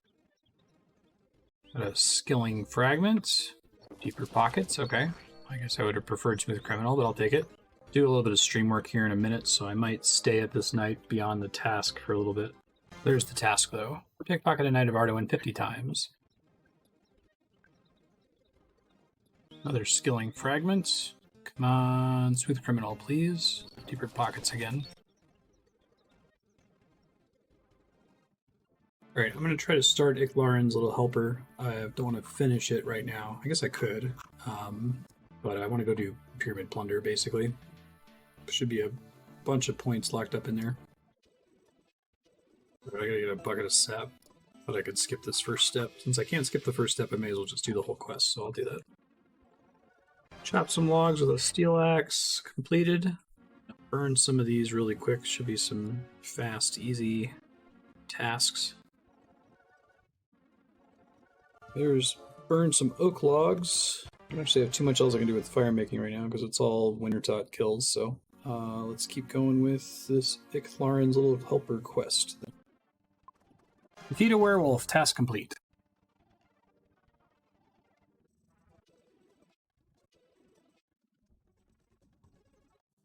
Got a skilling fragment. Deeper pockets, okay. I guess I would have preferred Smooth Criminal, but I'll take it. Do a little bit of stream work here in a minute, so I might stay at this night beyond the task for a little bit. There's the task, though. Pickpocket a Knight of Arduin 50 times. Another skilling fragment. Come on, Smooth Criminal, please. Deeper pockets again. Alright, I'm going to try to start Ichlarin's Little Helper. I don't want to finish it right now. I guess I could, but I want to go do Pyramid Plunder, basically. Should be a bunch of points locked up in there. I gotta get a bucket of sap, but I could skip this first step. Since I can't skip the first step, I may as well just do the whole quest, so I'll do that. Chop some logs with a steel axe. Completed. Burn some of these really quick. Should be some fast, easy tasks. There's burn some oak logs. I don't actually have too much else I can do with fire making right now because it's all Wintertot kills, so let's keep going with this Ichlarin's Little Helper quest. Defeat a werewolf, task complete.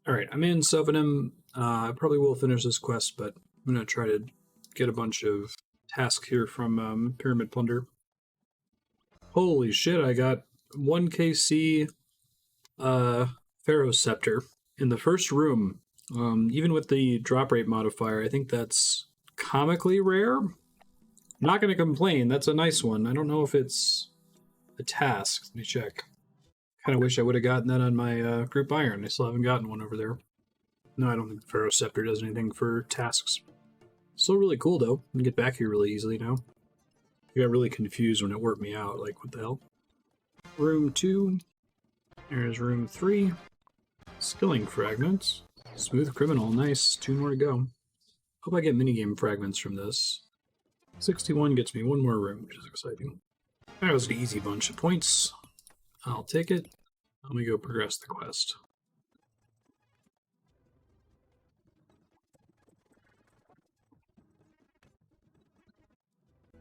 Alright, I'm in Sovenim. I probably will finish this quest, but I'm going to try to get a bunch of tasks here from Pyramid Plunder. Holy shit, I got 1 KC Pharaoh Scepter in the first room. Even with the drop rate modifier, I think that's comically rare. Not going to complain, that's a nice one. I don't know if it's a task. Let me check. Kind of wish I would have gotten that on my group iron. I still haven't gotten one over there. No, I don't think the Pharaoh Scepter does anything for tasks. Still really cool, though. I can get back here really easily now. I got really confused when it worked me out. Like, what the hell? Room 2. There's room 3. Skilling fragments. Smooth Criminal. Nice. 2 more to go. Hope I get minigame fragments from this. 61 gets me 1 more room, which is exciting. That was an easy bunch of points. I'll take it. Let me go progress the quest.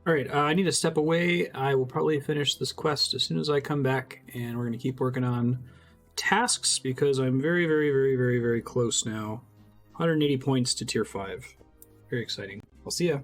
Alright, I need to step away. I will probably finish this quest as soon as I come back, and we're going to keep working on tasks because I'm very, very, very, very, very close now. 180 points to tier 5. Very exciting. I'll see ya.